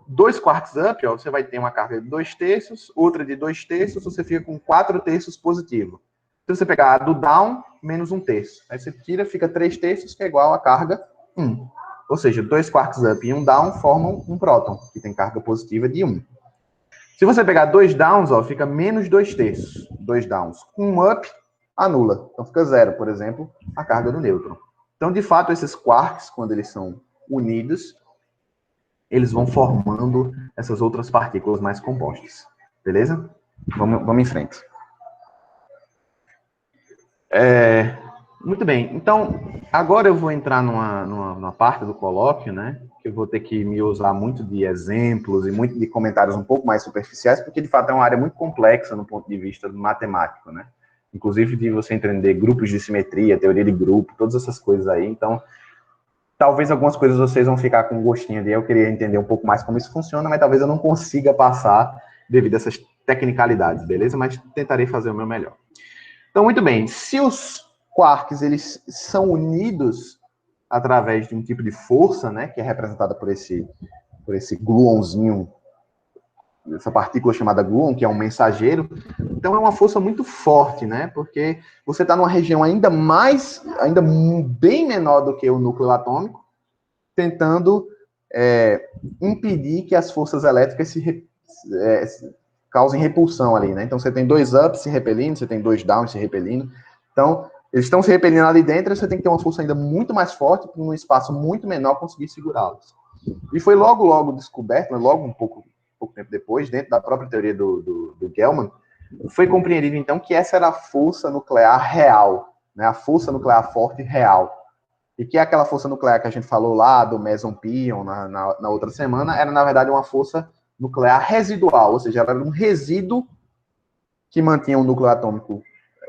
2 quarks up, ó, você vai ter uma carga de 2/3, outra de 2/3, você fica com 4/3 positivo. Se você pegar a do down, menos 1/3. Aí você tira, fica 3/3, que é igual a carga 1. Ou seja, 2 quarks up e um down formam um próton, que tem carga positiva de 1. Se você pegar 2 downs, ó, fica menos 2/3. 2 downs. Um up, anula. Então fica 0, por exemplo, a carga do nêutron. Então, de fato, esses quarks, quando eles são unidos, eles vão formando essas outras partículas mais compostas. Beleza? Vamos em frente. Muito bem. Então, agora eu vou entrar numa parte do colóquio, né? Que eu vou ter que me usar muito de exemplos e muito de comentários um pouco mais superficiais, porque, de fato, é uma área muito complexa no ponto de vista matemático, né? Inclusive de você entender grupos de simetria, teoria de grupo, todas essas coisas aí. Então, talvez algumas coisas vocês vão ficar com gostinho de eu querer entender um pouco mais como isso funciona, mas talvez eu não consiga passar devido a essas tecnicalidades, beleza? Mas tentarei fazer o meu melhor. Então, muito bem. Se os quarks eles são unidos através de um tipo de força, né, que é representada por esse gluonzinho, essa partícula chamada gluon, que é um mensageiro. Então é uma força muito forte, né? Porque você está numa região ainda bem menor do que o núcleo atômico, tentando impedir que as forças elétricas causem repulsão ali, né? Então você tem 2 ups se repelindo, você tem 2 downs se repelindo. Então eles estão se repelindo ali dentro, e você tem que ter uma força ainda muito mais forte para num espaço muito menor conseguir segurá-los. E foi logo descoberto, logo um pouco tempo depois, dentro da própria teoria do Gell-Mann, foi compreendido, então, que essa era a força nuclear real, né? A força nuclear forte real. E que aquela força nuclear que a gente falou lá, do meson pion, na outra semana, era, na verdade, uma força nuclear residual, ou seja, era um resíduo que mantinha o núcleo atômico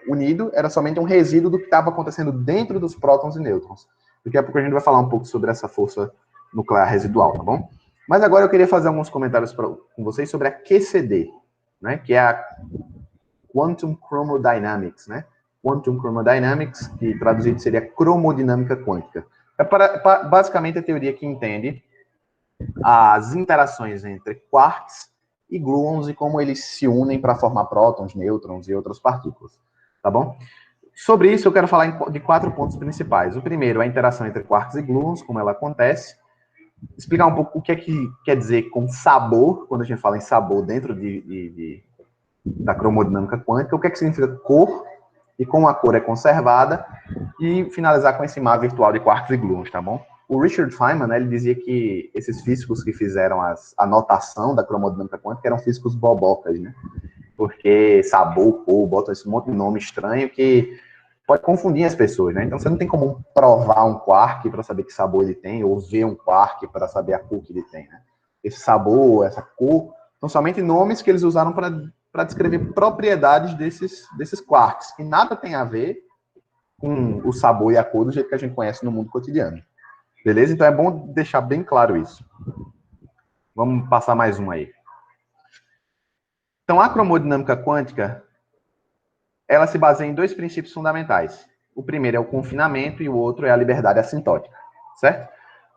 unido, era somente um resíduo do que estava acontecendo dentro dos prótons e nêutrons. Daqui a pouco a gente vai falar um pouco sobre essa força nuclear residual, tá bom? Mas agora eu queria fazer alguns comentários com vocês sobre a QCD, né, que é a Quantum Chromodynamics, né? Quantum Chromodynamics, que traduzido seria cromodinâmica quântica. É basicamente a teoria que entende as interações entre quarks e gluons e como eles se unem para formar prótons, nêutrons e outras partículas, tá bom? Sobre isso eu quero falar de 4 pontos principais. O primeiro é a interação entre quarks e gluons, como ela acontece. Explicar um pouco o que é que quer dizer com sabor, quando a gente fala em sabor dentro da cromodinâmica quântica, o que é que significa cor e como a cor é conservada, e finalizar com esse mar virtual de quarks e gluons, tá bom? O Richard Feynman, né, ele dizia que esses físicos que fizeram a notação da cromodinâmica quântica eram físicos bobocas, né? Porque sabor, cor, botam esse monte de nome estranho que pode confundir as pessoas, né? Então você não tem como provar um quark para saber que sabor ele tem, ou ver um quark para saber a cor que ele tem, né? Esse sabor, essa cor, são somente nomes que eles usaram para descrever propriedades desses quarks, que nada tem a ver com o sabor e a cor do jeito que a gente conhece no mundo cotidiano. Beleza? Então é bom deixar bem claro isso. Vamos passar mais um aí. Então a cromodinâmica quântica, ela se baseia em 2 princípios fundamentais. O primeiro é o confinamento e o outro é a liberdade assintótica, certo?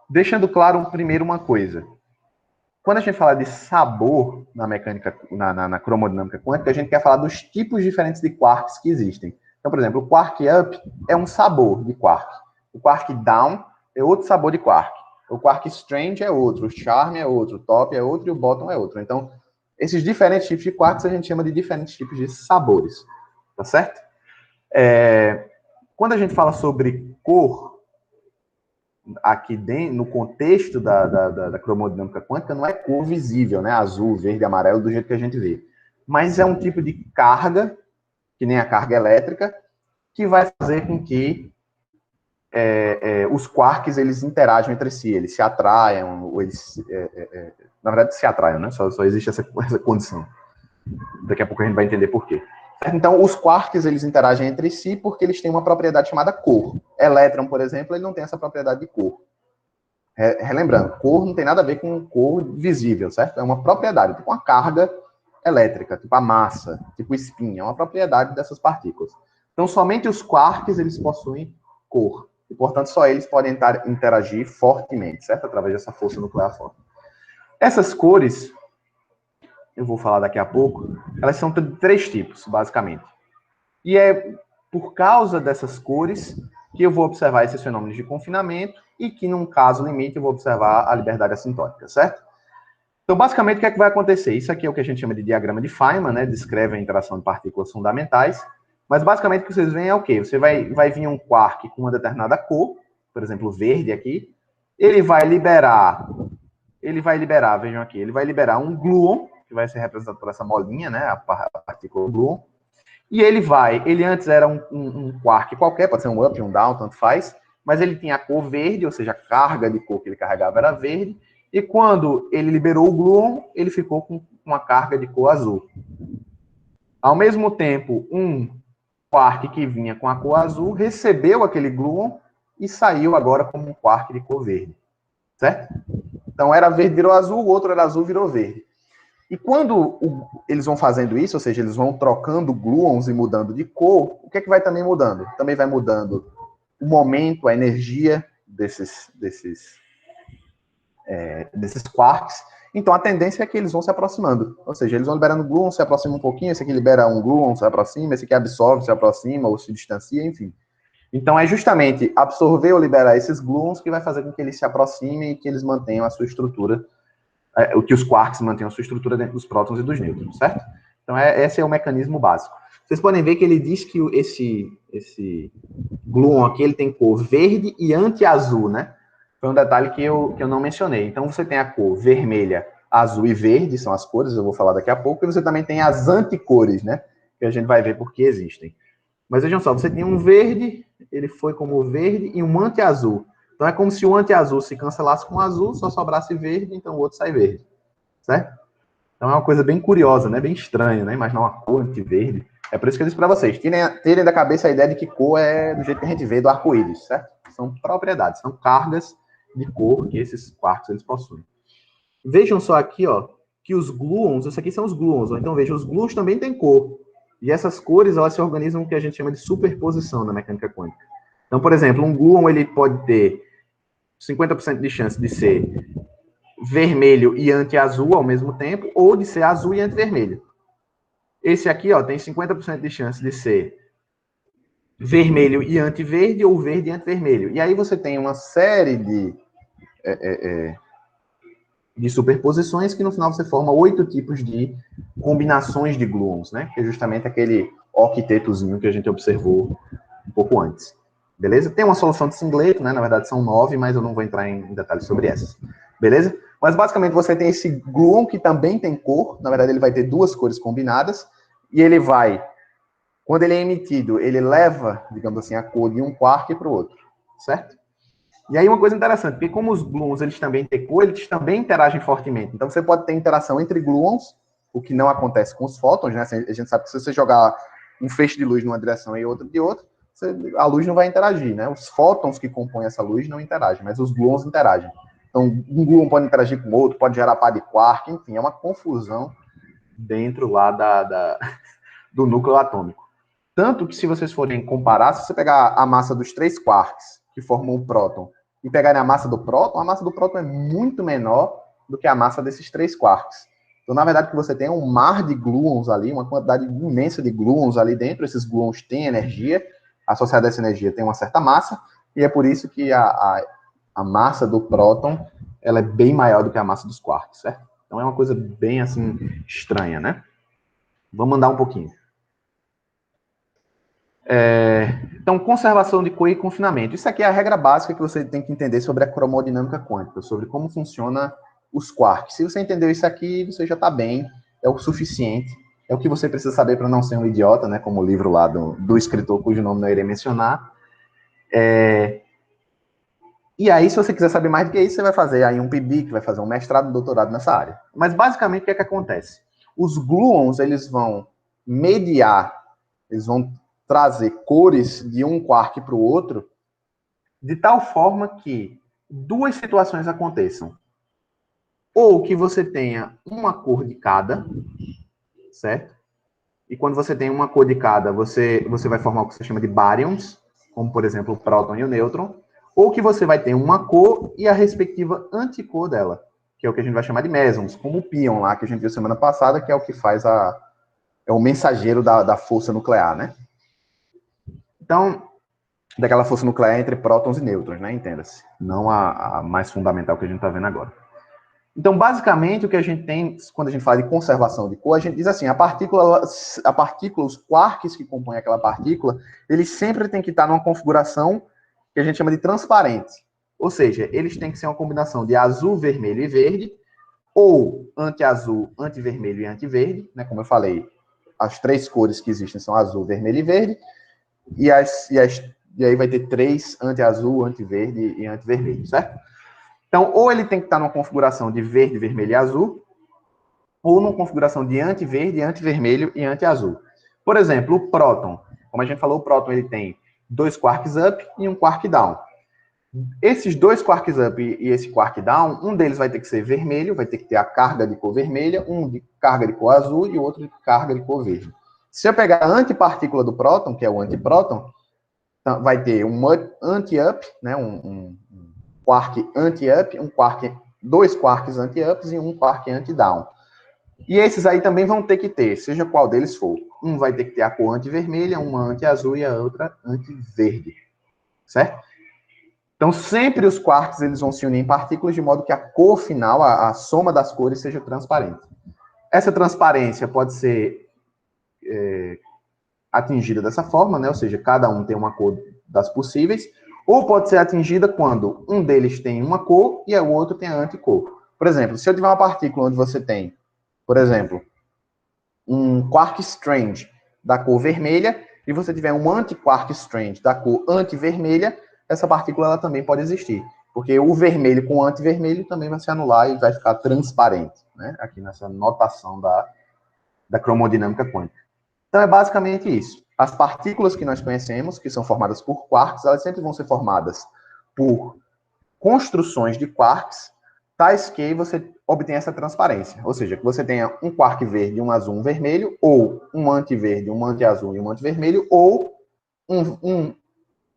Deixando claro primeiro uma coisa. Quando a gente fala de sabor na mecânica, na cromodinâmica quântica, a gente quer falar dos tipos diferentes de quarks que existem. Então, por exemplo, o quark up é um sabor de quark. O quark down é outro sabor de quark. O quark strange é outro, o charm é outro, o top é outro e o bottom é outro. Então, esses diferentes tipos de quarks a gente chama de diferentes tipos de sabores. Tá certo? Quando a gente fala sobre cor, aqui dentro, no contexto da cromodinâmica quântica, não é cor visível, né? Azul, verde, amarelo, do jeito que a gente vê. Mas é um tipo de carga, que nem a carga elétrica, que vai fazer com que os quarks eles interagem entre si, eles se atraiam, ou eles, na verdade, se atraiam, né? Só existe essa condição. Daqui a pouco a gente vai entender por quê. Então, os quarks eles interagem entre si porque eles têm uma propriedade chamada cor. Elétron, por exemplo, ele não tem essa propriedade de cor. Relembrando, cor não tem nada a ver com cor visível, certo? É uma propriedade, tipo uma carga elétrica, tipo a massa, tipo o spin, é uma propriedade dessas partículas. Então, somente os quarks eles possuem cor. E, portanto, só eles podem interagir fortemente, certo? Através dessa força nuclear forte. Essas cores, eu vou falar daqui a pouco, elas são de 3 tipos, basicamente. E é por causa dessas cores que eu vou observar esses fenômenos de confinamento e que, num caso limite, eu vou observar a liberdade assintótica, certo? Então, basicamente, o que é que vai acontecer? Isso aqui é o que a gente chama de diagrama de Feynman, né? Descreve a interação de partículas fundamentais. Mas, basicamente, o que vocês veem é o quê? Você vai vir um quark com uma determinada cor, por exemplo, verde aqui. Ele vai liberar, vejam aqui, ele vai liberar um gluon, que vai ser representado por essa molinha, né? A partícula gluon. E ele antes era um quark qualquer, pode ser um up, um down, tanto faz, mas ele tinha a cor verde, ou seja, a carga de cor que ele carregava era verde, e quando ele liberou o gluon, ele ficou com uma carga de cor azul. Ao mesmo tempo, um quark que vinha com a cor azul recebeu aquele gluon e saiu agora como um quark de cor verde. Certo? Então era verde, virou azul, o outro era azul, virou verde. E quando eles vão fazendo isso, ou seja, eles vão trocando gluons e mudando de cor, o que é que vai também mudando? Também vai mudando o momento, a energia desses quarks. Então a tendência é que eles vão se aproximando. Ou seja, eles vão liberando gluon, se aproxima um pouquinho, esse aqui libera um gluon, se aproxima, esse aqui absorve, se aproxima, ou se distancia, enfim. Então é justamente absorver ou liberar esses gluons que vai fazer com que eles se aproximem e que eles mantenham a sua estrutura, o que os quarks mantenham a sua estrutura dentro dos prótons e dos nêutrons, certo? Então esse é o mecanismo básico. Vocês podem ver que ele diz que esse gluon aqui ele tem cor verde e anti-azul, né? Foi um detalhe que eu não mencionei. Então você tem a cor vermelha, azul e verde, são as cores, eu vou falar daqui a pouco, e você também tem as anticores, né? Que a gente vai ver por que existem. Mas vejam só, você tem um verde, ele foi como verde, e um anti-azul. Então é como se o anti-azul se cancelasse com o azul, só sobrasse verde, então o outro sai verde. Certo? Então é uma coisa bem curiosa, né? Bem estranha, né? Imaginar uma cor anti-verde. É por isso que eu disse para vocês, tirem da cabeça a ideia de que cor é do jeito que a gente vê do arco-íris, certo? São propriedades, são cargas de cor que esses quarks eles possuem. Vejam só aqui, ó, que os gluons, isso aqui são os gluons, ó, então vejam, os gluons também têm cor. E essas cores, elas se organizam no que a gente chama de superposição na mecânica quântica. Então, por exemplo, um gluon, ele pode ter 50% de chance de ser vermelho e anti-azul ao mesmo tempo, ou de ser azul e anti-vermelho. Esse aqui, ó, tem 50% de chance de ser vermelho e anti-verde, ou verde e anti-vermelho. E aí você tem uma série de superposições que no final você forma 8 tipos de combinações de gluons, né? Que é justamente aquele octetozinho que a gente observou um pouco antes. Beleza? Tem uma solução de singleto, né? Na verdade são 9, mas eu não vou entrar em detalhes sobre essas. Beleza? Mas basicamente você tem esse gluon que também tem cor, na verdade ele vai ter 2 cores combinadas, e ele vai, quando ele é emitido, ele leva, digamos assim, a cor de um quark para o outro, certo? E aí uma coisa interessante, porque como os gluons eles também têm cor, eles também interagem fortemente. Então você pode ter interação entre gluons, o que não acontece com os fótons, né? A gente sabe que se você jogar um feixe de luz numa direção e outro de outra, a luz não vai interagir, né? Os fótons que compõem essa luz não interagem, mas os gluons interagem. Então um gluon pode interagir com o outro, pode gerar par de quark, enfim, é uma confusão dentro lá do núcleo atômico. Tanto que se vocês forem comparar, se você pegar a massa dos 3 quarks que formam o próton e pegarem a massa do próton é muito menor do que a massa desses 3 quarks. Então, na verdade, o que você tem é um mar de gluons ali, uma quantidade imensa de gluons ali dentro. Esses gluons têm energia, associada a essa energia tem uma certa massa, e é por isso que a massa do próton ela é bem maior do que a massa dos quarks, certo? Então, é uma coisa bem, assim, estranha, né? Vamos andar um pouquinho. Então, conservação de cor e confinamento. Isso aqui é a regra básica que você tem que entender sobre a cromodinâmica quântica, sobre como funciona os quarks. Se você entendeu isso aqui, você já está bem, é o suficiente, é o que você precisa saber para não ser um idiota, né? Como o livro lá do escritor, cujo nome não irei mencionar. E aí, se você quiser saber mais do que isso, você vai fazer aí um PIBIC, vai fazer um mestrado, um doutorado nessa área. Mas, basicamente, o que é que acontece? Os gluons, eles vão mediar, eles vão trazer cores de um quark para o outro, de tal forma que duas situações aconteçam. Ou que você tenha uma cor de cada, certo? E quando você tem uma cor de cada, você vai formar o que você chama de baryons, como, por exemplo, o próton e o nêutron. Ou que você vai ter uma cor e a respectiva anticor dela, que é o que a gente vai chamar de mesons, como o pion lá, que a gente viu semana passada, que é o que faz é o mensageiro da força nuclear, né? Então, daquela força nuclear entre prótons e nêutrons, né? Entenda-se. Não a mais fundamental que a gente está vendo agora. Então, basicamente, o que a gente tem, quando a gente fala de conservação de cor, a gente diz assim, a partícula, os quarks que compõem aquela partícula, eles sempre têm que estar numa configuração que a gente chama de transparente. Ou seja, eles têm que ser uma combinação de azul, vermelho e verde, ou anti-azul, anti-vermelho e anti-verde, né? Como eu falei, as três cores que existem são azul, vermelho e verde, e aí vai ter três anti-azul, anti-verde e anti-vermelho, certo? Então, ou ele tem que estar numa configuração de verde, vermelho e azul, ou numa configuração de anti-verde, anti-vermelho e anti-azul. Por exemplo, o próton. Como a gente falou, o próton ele tem 2 quarks up e 1 quark down. Esses 2 quarks up e esse quark down, um deles vai ter que ser vermelho, vai ter que ter a carga de cor vermelha, um de carga de cor azul e o outro de carga de cor verde. Se eu pegar a antipartícula do próton, que é o antipróton, vai ter um anti-up, né, um quark anti-up, dois quarks anti-ups e um quark anti-down. E esses aí também vão ter que ter, seja qual deles for. Um vai ter que ter a cor anti-vermelha, uma anti-azul e a outra anti-verde. Certo? Então, sempre os quarks eles vão se unir em partículas de modo que a cor final, a soma das cores, seja transparente. Essa transparência pode ser atingida dessa forma, né? Ou seja, cada um tem uma cor das possíveis, ou pode ser atingida quando um deles tem uma cor e o outro tem a anticor. Por exemplo, se eu tiver uma partícula onde você tem, por exemplo, um quark strange da cor vermelha e você tiver um anti-quark strange da cor anti-vermelha, essa partícula ela também pode existir, porque o vermelho com o anti-vermelho também vai se anular e vai ficar transparente, né? Aqui nessa notação da cromodinâmica quântica. Então, é basicamente isso. As partículas que nós conhecemos, que são formadas por quarks, elas sempre vão ser formadas por construções de quarks, tais que você obtém essa transparência. Ou seja, que você tenha um quark verde, um azul, um vermelho, ou um antiverde, um anti-azul e um anti-vermelho, ou um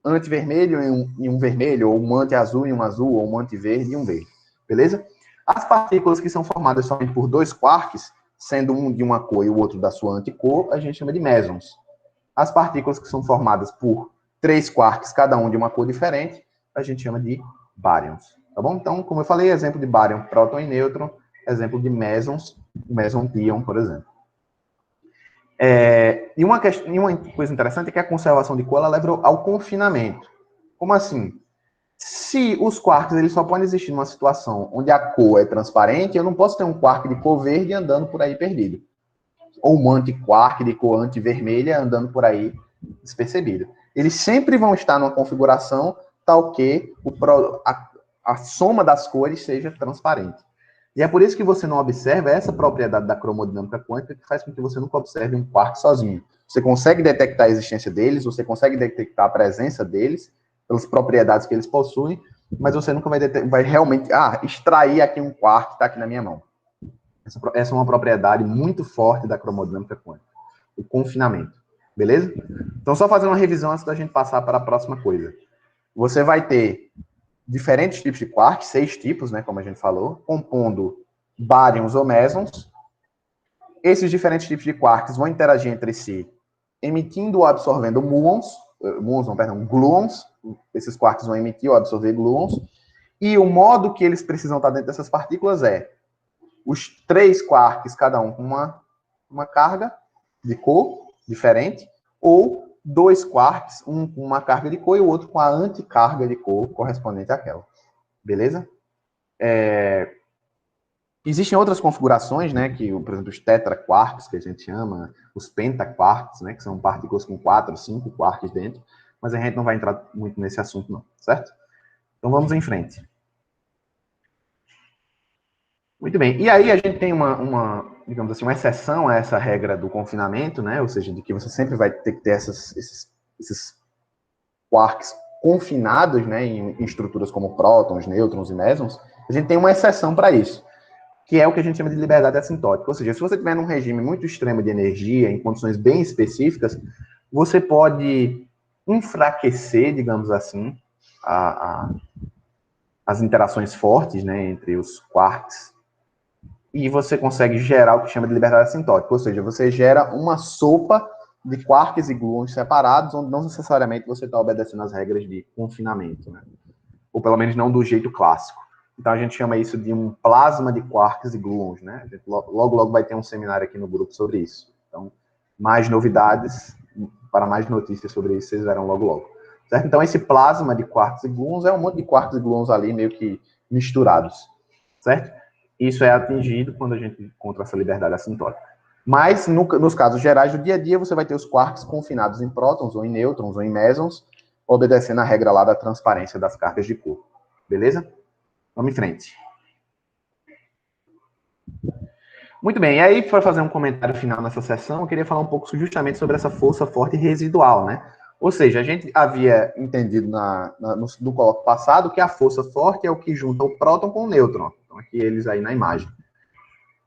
anti-vermelho e um vermelho, ou um anti-azul e um azul, ou um anti-verde e um verde. Beleza? As partículas que são formadas somente por dois quarks, sendo um de uma cor e o outro da sua anticor, a gente chama de mesons. As partículas que são formadas por 3 quarks, cada um de uma cor diferente, a gente chama de baryons. Tá bom? Então, como eu falei, exemplo de baryon, próton e nêutron, exemplo de mesons, meson-pion, por exemplo. E uma coisa interessante é que a conservação de cor ela leva ao confinamento. Como assim? Se os quarks eles só podem existir numa situação onde a cor é transparente, eu não posso ter um quark de cor verde andando por aí perdido. Ou um anti-quark de cor anti-vermelha andando por aí despercebido. Eles sempre vão estar numa configuração tal que a soma das cores seja transparente. E é por isso que você não observa essa propriedade da cromodinâmica quântica que faz com que você nunca observe um quark sozinho. Você consegue detectar a existência deles, você consegue detectar a presença deles, pelas propriedades que eles possuem, mas você nunca vai realmente extrair aqui um quark que está aqui na minha mão. Essa é uma propriedade muito forte da cromodinâmica quântica, o confinamento. Beleza? Então, só fazendo uma revisão antes da gente passar para a próxima coisa. Você vai ter diferentes tipos de quarks, 6 tipos, né, como a gente falou, compondo baryons ou mesons. esses diferentes tipos de quarks vão interagir entre si, emitindo ou absorvendo gluons. Esses quarks vão emitir ou absorver gluons. E o modo que eles precisam estar dentro dessas partículas é os 3 quarks, cada um com uma carga de cor diferente, ou 2 quarks, um com uma carga de cor e o outro com a anticarga de cor correspondente àquela. Beleza? Existem outras configurações, né, que, por exemplo, os tetraquarks, que a gente chama, os pentaquarks, né, que são partículas com 4, 5 quarks dentro, mas a gente não vai entrar muito nesse assunto, não, certo? Então, vamos em frente. Muito bem. E aí a gente tem digamos assim, uma exceção a essa regra do confinamento, né, ou seja, de que você sempre vai ter que ter esses quarks confinados, né, em estruturas como prótons, nêutrons e mesons. A gente tem uma exceção para isso, que é o que a gente chama de liberdade assintótica. Ou seja, se você tiver num regime muito extremo de energia, em condições bem específicas, você pode enfraquecer, digamos assim, as interações fortes, né, entre os quarks, e você consegue gerar o que chama de liberdade assintótica. Ou seja, você gera uma sopa de quarks e gluons separados, onde não necessariamente você está obedecendo as regras de confinamento, né? Ou pelo menos não do jeito clássico. Então a gente chama isso de um plasma de quarks e gluons, né? A gente logo vai ter um seminário aqui no grupo sobre isso. Então, mais novidades, para mais notícias sobre isso, vocês verão logo. Certo? Então esse plasma de quarks e gluons é um monte de quarks e gluons ali meio que misturados, certo? Isso é atingido quando a gente encontra essa liberdade assintótica. Mas, nos casos gerais do dia a dia, você vai ter os quarks confinados em prótons, ou em nêutrons, ou em mesons, obedecendo a regra lá da transparência das cargas de cor. Beleza? Vamos em frente. Muito bem, e aí, para fazer um comentário final nessa sessão, eu queria falar um pouco justamente sobre essa força forte residual, né? Ou seja, a gente havia entendido no colóquio passado que a força forte é o que junta o próton com o nêutron. Então, aqui eles aí na imagem,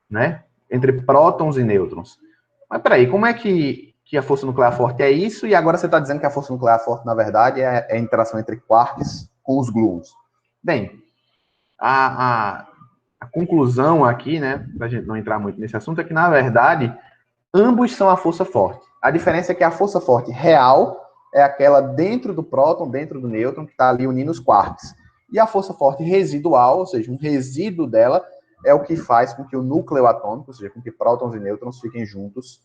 né? Entre prótons e nêutrons. Mas peraí, como é que a força nuclear forte é isso? E agora você está dizendo que a força nuclear forte, na verdade, é a interação entre quarks com os gluons. Bem, a conclusão aqui, né, para a gente não entrar muito nesse assunto, é que, na verdade, ambos são a força forte. A diferença é que a força forte real é aquela dentro do próton, dentro do nêutron, que está ali unindo os quarks. E a força forte residual, ou seja, um resíduo dela, é o que faz com que o núcleo atômico, ou seja, com que prótons e nêutrons fiquem juntos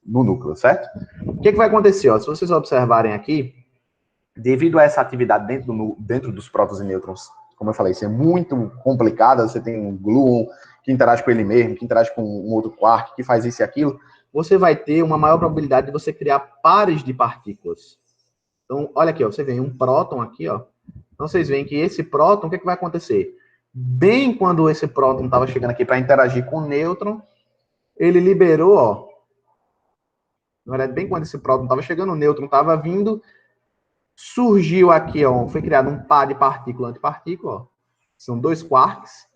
no núcleo, certo? O que vai acontecer? Ó, se vocês observarem aqui, devido a essa atividade dentro dos prótons e nêutrons, como eu falei, isso é muito complicado, você tem um gluon que interage com ele mesmo, que interage com um outro quark, que faz isso e aquilo, você vai ter uma maior probabilidade de você criar pares de partículas. Então, olha aqui, ó, você vê um próton aqui, ó. Então, vocês veem que esse próton, o que vai acontecer? Bem quando esse próton estava chegando aqui para interagir com o nêutron, ele liberou, ó. Na verdade, bem quando esse próton estava chegando, o nêutron estava vindo, surgiu aqui, ó, foi criado um par de partícula-antipartícula, ó. São 2 quarks.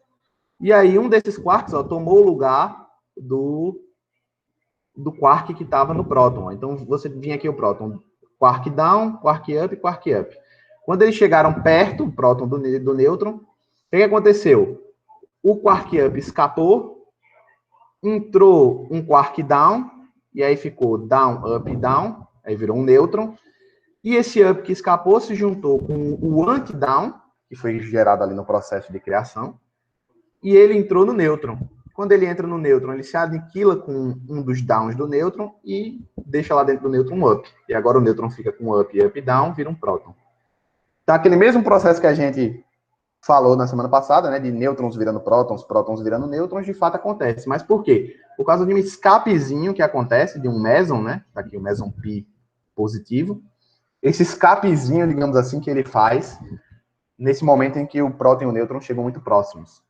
E aí, um desses quarks, ó, tomou o lugar do quark que estava no próton. Ó. Então, você vinha aqui o próton, quark down, quark up e quark up. Quando eles chegaram perto, o próton do nêutron, o que aconteceu? O quark up escapou, entrou um quark down, e aí ficou down, up, down, aí virou um nêutron, e esse up que escapou se juntou com o anti-down, que foi gerado ali no processo de criação, e ele entrou no nêutron. Quando ele entra no nêutron, ele se aniquila com um dos downs do nêutron e deixa lá dentro do nêutron um up. E agora o nêutron fica com up, up, down, vira um próton. Então, aquele mesmo processo que a gente falou na semana passada, né, de nêutrons virando prótons, prótons virando nêutrons, de fato acontece. Mas por quê? Por causa de um escapezinho que acontece, de um meson, né? Tá aqui o meson pi positivo. Esse escapezinho, digamos assim, que ele faz nesse momento em que o próton e o nêutron chegam muito próximos.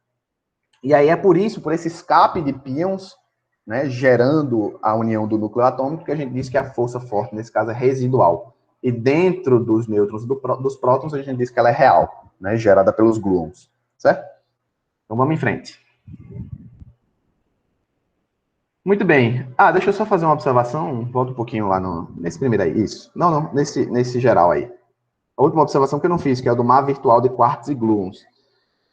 E aí é por isso, por esse escape de pions, né, gerando a união do núcleo atômico, que a gente diz que a força forte, nesse caso, é residual. E dentro dos nêutrons dos prótons, a gente diz que ela é real, né, gerada pelos gluons, certo? Então vamos em frente. Muito bem. Deixa eu só fazer uma observação, volta um pouquinho lá nesse primeiro aí, isso. Não, nesse geral aí. A última observação que eu não fiz, que é a do mar virtual de quarks e gluons.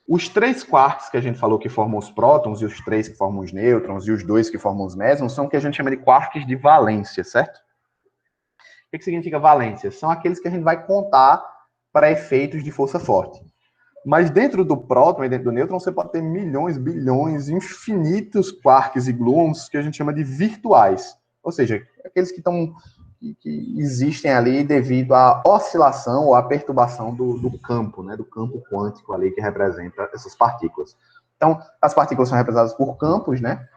Os 3 quarks que a gente falou que formam os prótons, e os 3 que formam os nêutrons, e os 2 que formam os mesons, são o que a gente chama de quarks de valência, certo? O que significa valência? São aqueles que a gente vai contar para efeitos de força forte. Mas dentro do próton e dentro do nêutron, você pode ter milhões, bilhões, infinitos quarks e gluons que a gente chama de virtuais. Ou seja, aqueles que existem ali devido à oscilação ou à perturbação do campo, né, do campo quântico ali que representa essas partículas. Então, as partículas são representadas por campos, né,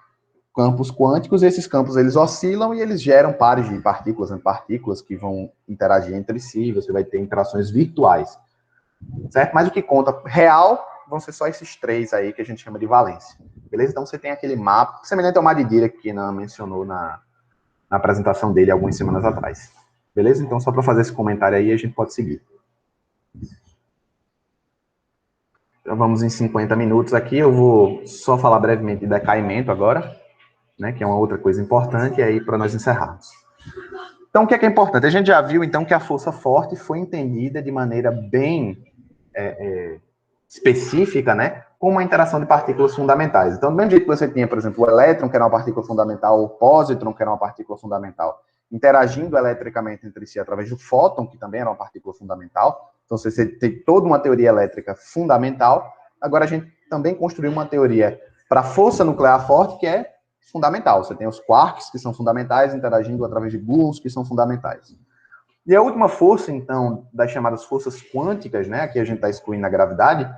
campos quânticos, e esses campos eles oscilam e eles geram pares de partículas, antipartículas que vão interagir entre si, você vai ter interações virtuais, certo? Mas o que conta real vão ser só esses 3 aí que a gente chama de valência, beleza? Então você tem aquele mapa, semelhante ao mapa de Dirac que Nan mencionou na apresentação dele algumas semanas atrás. Beleza? Então, só para fazer esse comentário aí, a gente pode seguir. Então, vamos em 50 minutos aqui. Eu vou só falar brevemente de decaimento agora, né, que é uma outra coisa importante, e aí para nós encerrarmos. Então, o que é importante? A gente já viu, então, que a força forte foi entendida de maneira bem específica, né, como uma interação de partículas fundamentais. Então, do mesmo jeito que você tinha, por exemplo, o elétron, que era uma partícula fundamental, o pósitron, que era uma partícula fundamental, interagindo eletricamente entre si através do fóton, que também era uma partícula fundamental. Então, você tem toda uma teoria elétrica fundamental. Agora, a gente também construiu uma teoria para a força nuclear forte, que é fundamental. Você tem os quarks, que são fundamentais, interagindo através de gluons, que são fundamentais. E a última força, então, das chamadas forças quânticas, né, que a gente está excluindo a gravidade,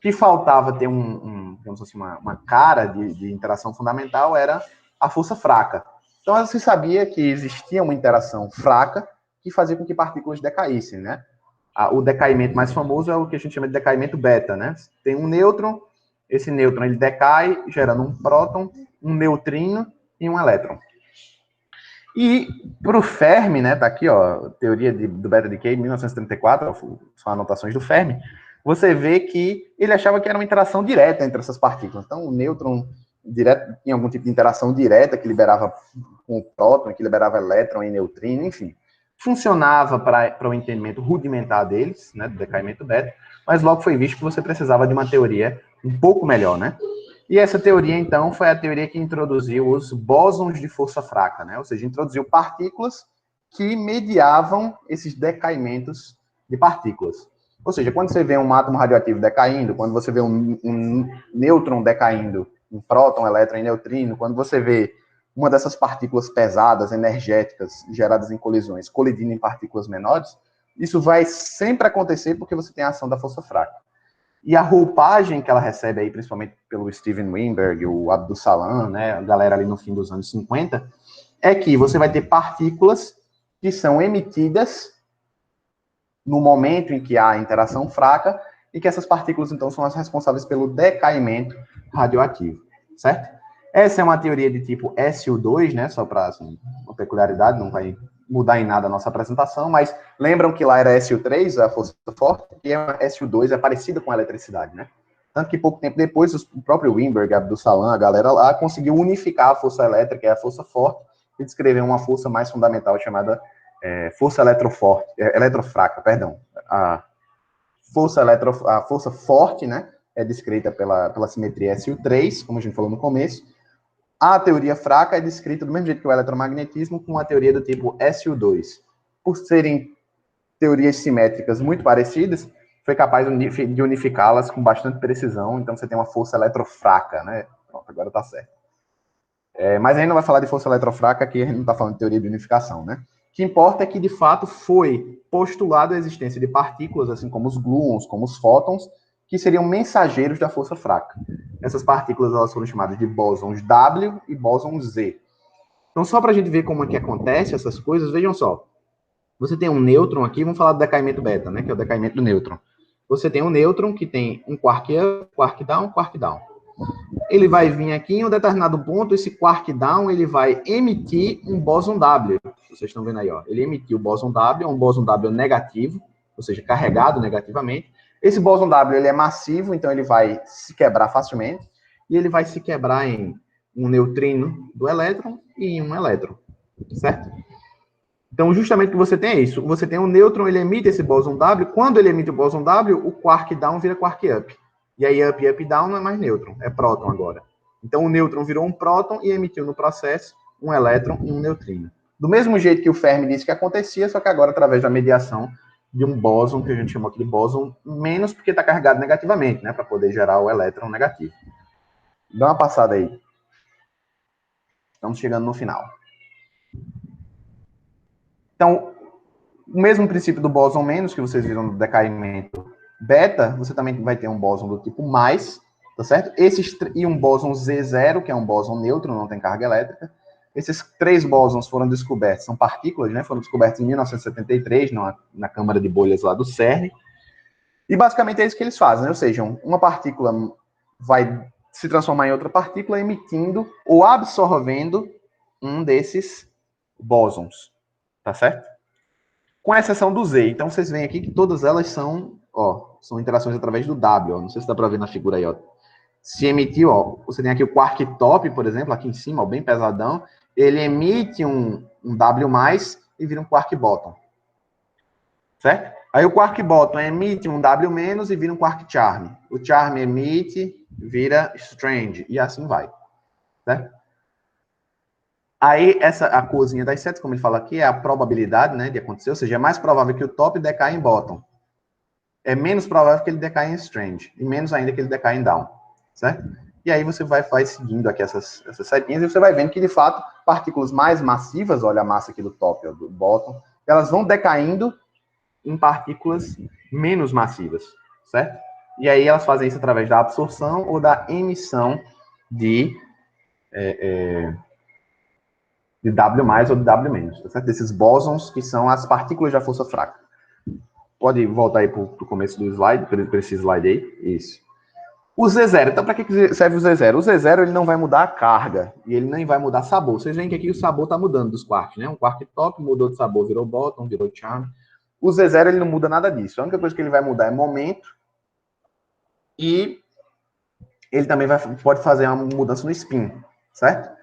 que faltava ter digamos assim, uma cara de interação fundamental, era a força fraca. Então, se sabia que existia uma interação fraca que fazia com que partículas decaíssem, né? O decaimento mais famoso é o que a gente chama de decaimento beta, né? Tem um nêutron, esse nêutron ele decai, gerando um próton, um neutrino e um elétron. E para o Fermi, né, tá aqui, ó, teoria do beta decay, 1934, são anotações do Fermi, você vê que ele achava que era uma interação direta entre essas partículas. Então, o nêutron direto tinha algum tipo de interação direta que liberava com o próton, que liberava elétron e neutrino, enfim. Funcionava para o entendimento rudimentar deles, né, do decaimento beta, mas logo foi visto que você precisava de uma teoria um pouco melhor, né? E essa teoria, então, foi a teoria que introduziu os bósons de força fraca, né? Ou seja, introduziu partículas que mediavam esses decaimentos de partículas. Ou seja, quando você vê um átomo radioativo decaindo, quando você vê um nêutron decaindo, um próton, elétron e neutrino, quando você vê uma dessas partículas pesadas, energéticas, geradas em colisões, colidindo em partículas menores, isso vai sempre acontecer porque você tem a ação da força fraca. E a roupagem que ela recebe aí, principalmente pelo Steven Weinberg, o Abdus Salam, né, a galera ali no fim dos anos 50, é que você vai ter partículas que são emitidas no momento em que há interação fraca, e que essas partículas, então, são as responsáveis pelo decaimento radioativo, certo? Essa é uma teoria de tipo SU2, né, só para, assim, uma peculiaridade, não vai mudar em nada a nossa apresentação, mas lembram que lá era SU3, a força forte, e a SU2 é parecida com a eletricidade, né? Tanto que pouco tempo depois, o próprio Weinberg, Abdus Salam, a galera lá, conseguiu unificar a força elétrica e a força forte e descrever uma força mais fundamental chamada força eletrofraca, perdão. A força forte, né, é descrita pela simetria SU3, como a gente falou no começo. A teoria fraca é descrita do mesmo jeito que o eletromagnetismo, com a teoria do tipo SU2. Por serem teorias simétricas muito parecidas, foi capaz de unificá-las com bastante precisão, então você tem uma força eletrofraca, né? Pronto, agora tá certo. Mas a gente não vai falar de força eletrofraca, aqui a gente não está falando de teoria de unificação, né? O que importa é que, de fato, foi postulado a existência de partículas, assim como os gluons, como os fótons, que seriam mensageiros da força fraca. Essas partículas elas foram chamadas de bósons W e bósons Z. Então, só para a gente ver como é que acontece essas coisas, vejam só. Você tem um nêutron aqui, vamos falar do decaimento beta, né, que é o decaimento do nêutron. Você tem um nêutron que tem um quark up, quark down, quark down. Ele vai vir aqui em um determinado ponto, esse quark down, ele vai emitir um bóson W. Vocês estão vendo aí, ó. Ele emitiu o bóson W, um bóson W negativo, ou seja, carregado negativamente. Esse bóson W, ele é massivo, então ele vai se quebrar facilmente, e ele vai se quebrar em um neutrino do elétron e em um elétron, certo? Então, justamente o que você tem é isso. Você tem um nêutron, ele emite esse bóson W. Quando ele emite o bóson W, o quark down vira quark up. E aí up e up down não é mais nêutron, é próton agora. Então o nêutron virou um próton e emitiu no processo um elétron e um neutrino. Do mesmo jeito que o Fermi disse que acontecia, só que agora através da mediação de um bóson, que a gente chamou aqui de bóson menos, porque está carregado negativamente, né, para poder gerar o elétron negativo. Dá uma passada aí. Estamos chegando no final. Então, o mesmo princípio do bóson menos, que vocês viram no decaimento beta, você também vai ter um bóson do tipo mais, tá certo? E um bóson Z0, que é um bóson neutro, não tem carga elétrica. Esses 3 bósons foram descobertos, são partículas, né? Foram descobertos em 1973, na câmara de bolhas lá do CERN. E basicamente é isso que eles fazem, né? Ou seja, uma partícula vai se transformar em outra partícula, emitindo ou absorvendo um desses bósons, tá certo? Com exceção do Z. Então, vocês veem aqui que todas elas são interações através do W. Ó. Não sei se dá para ver na figura aí. Ó. Se emitiu, ó, você tem aqui o quark top, por exemplo, aqui em cima, ó, bem pesadão. Ele emite um W+, e vira um quark bottom. Certo? Aí o quark bottom emite um W- e vira um quark charm. O charm emite, vira strange. E assim vai. Certo? Aí, a corzinha das setas, como ele fala aqui, é a probabilidade, né, de acontecer, ou seja, é mais provável que o top decaia em bottom. É menos provável que ele decaia em strange, e menos ainda que ele decaia em down, certo? E aí você vai seguindo aqui essas setinhas, e você vai vendo que, de fato, partículas mais massivas, olha a massa aqui do top, ó, do bottom, elas vão decaindo em partículas menos massivas, certo? E aí elas fazem isso através da absorção ou da emissão de W+, ou de W-, tá certo? Desses bósons, que são as partículas da força fraca. Pode voltar aí para o começo do slide, para esse slide aí. Isso. O Z0, então para que serve o Z0? O Z0 ele não vai mudar a carga, e ele nem vai mudar sabor. Vocês veem que aqui o sabor está mudando dos quarks, né? Um quark top mudou de sabor, virou bottom, virou charm. O Z0 ele não muda nada disso. A única coisa que ele vai mudar é momento, e ele também pode fazer uma mudança no spin, certo?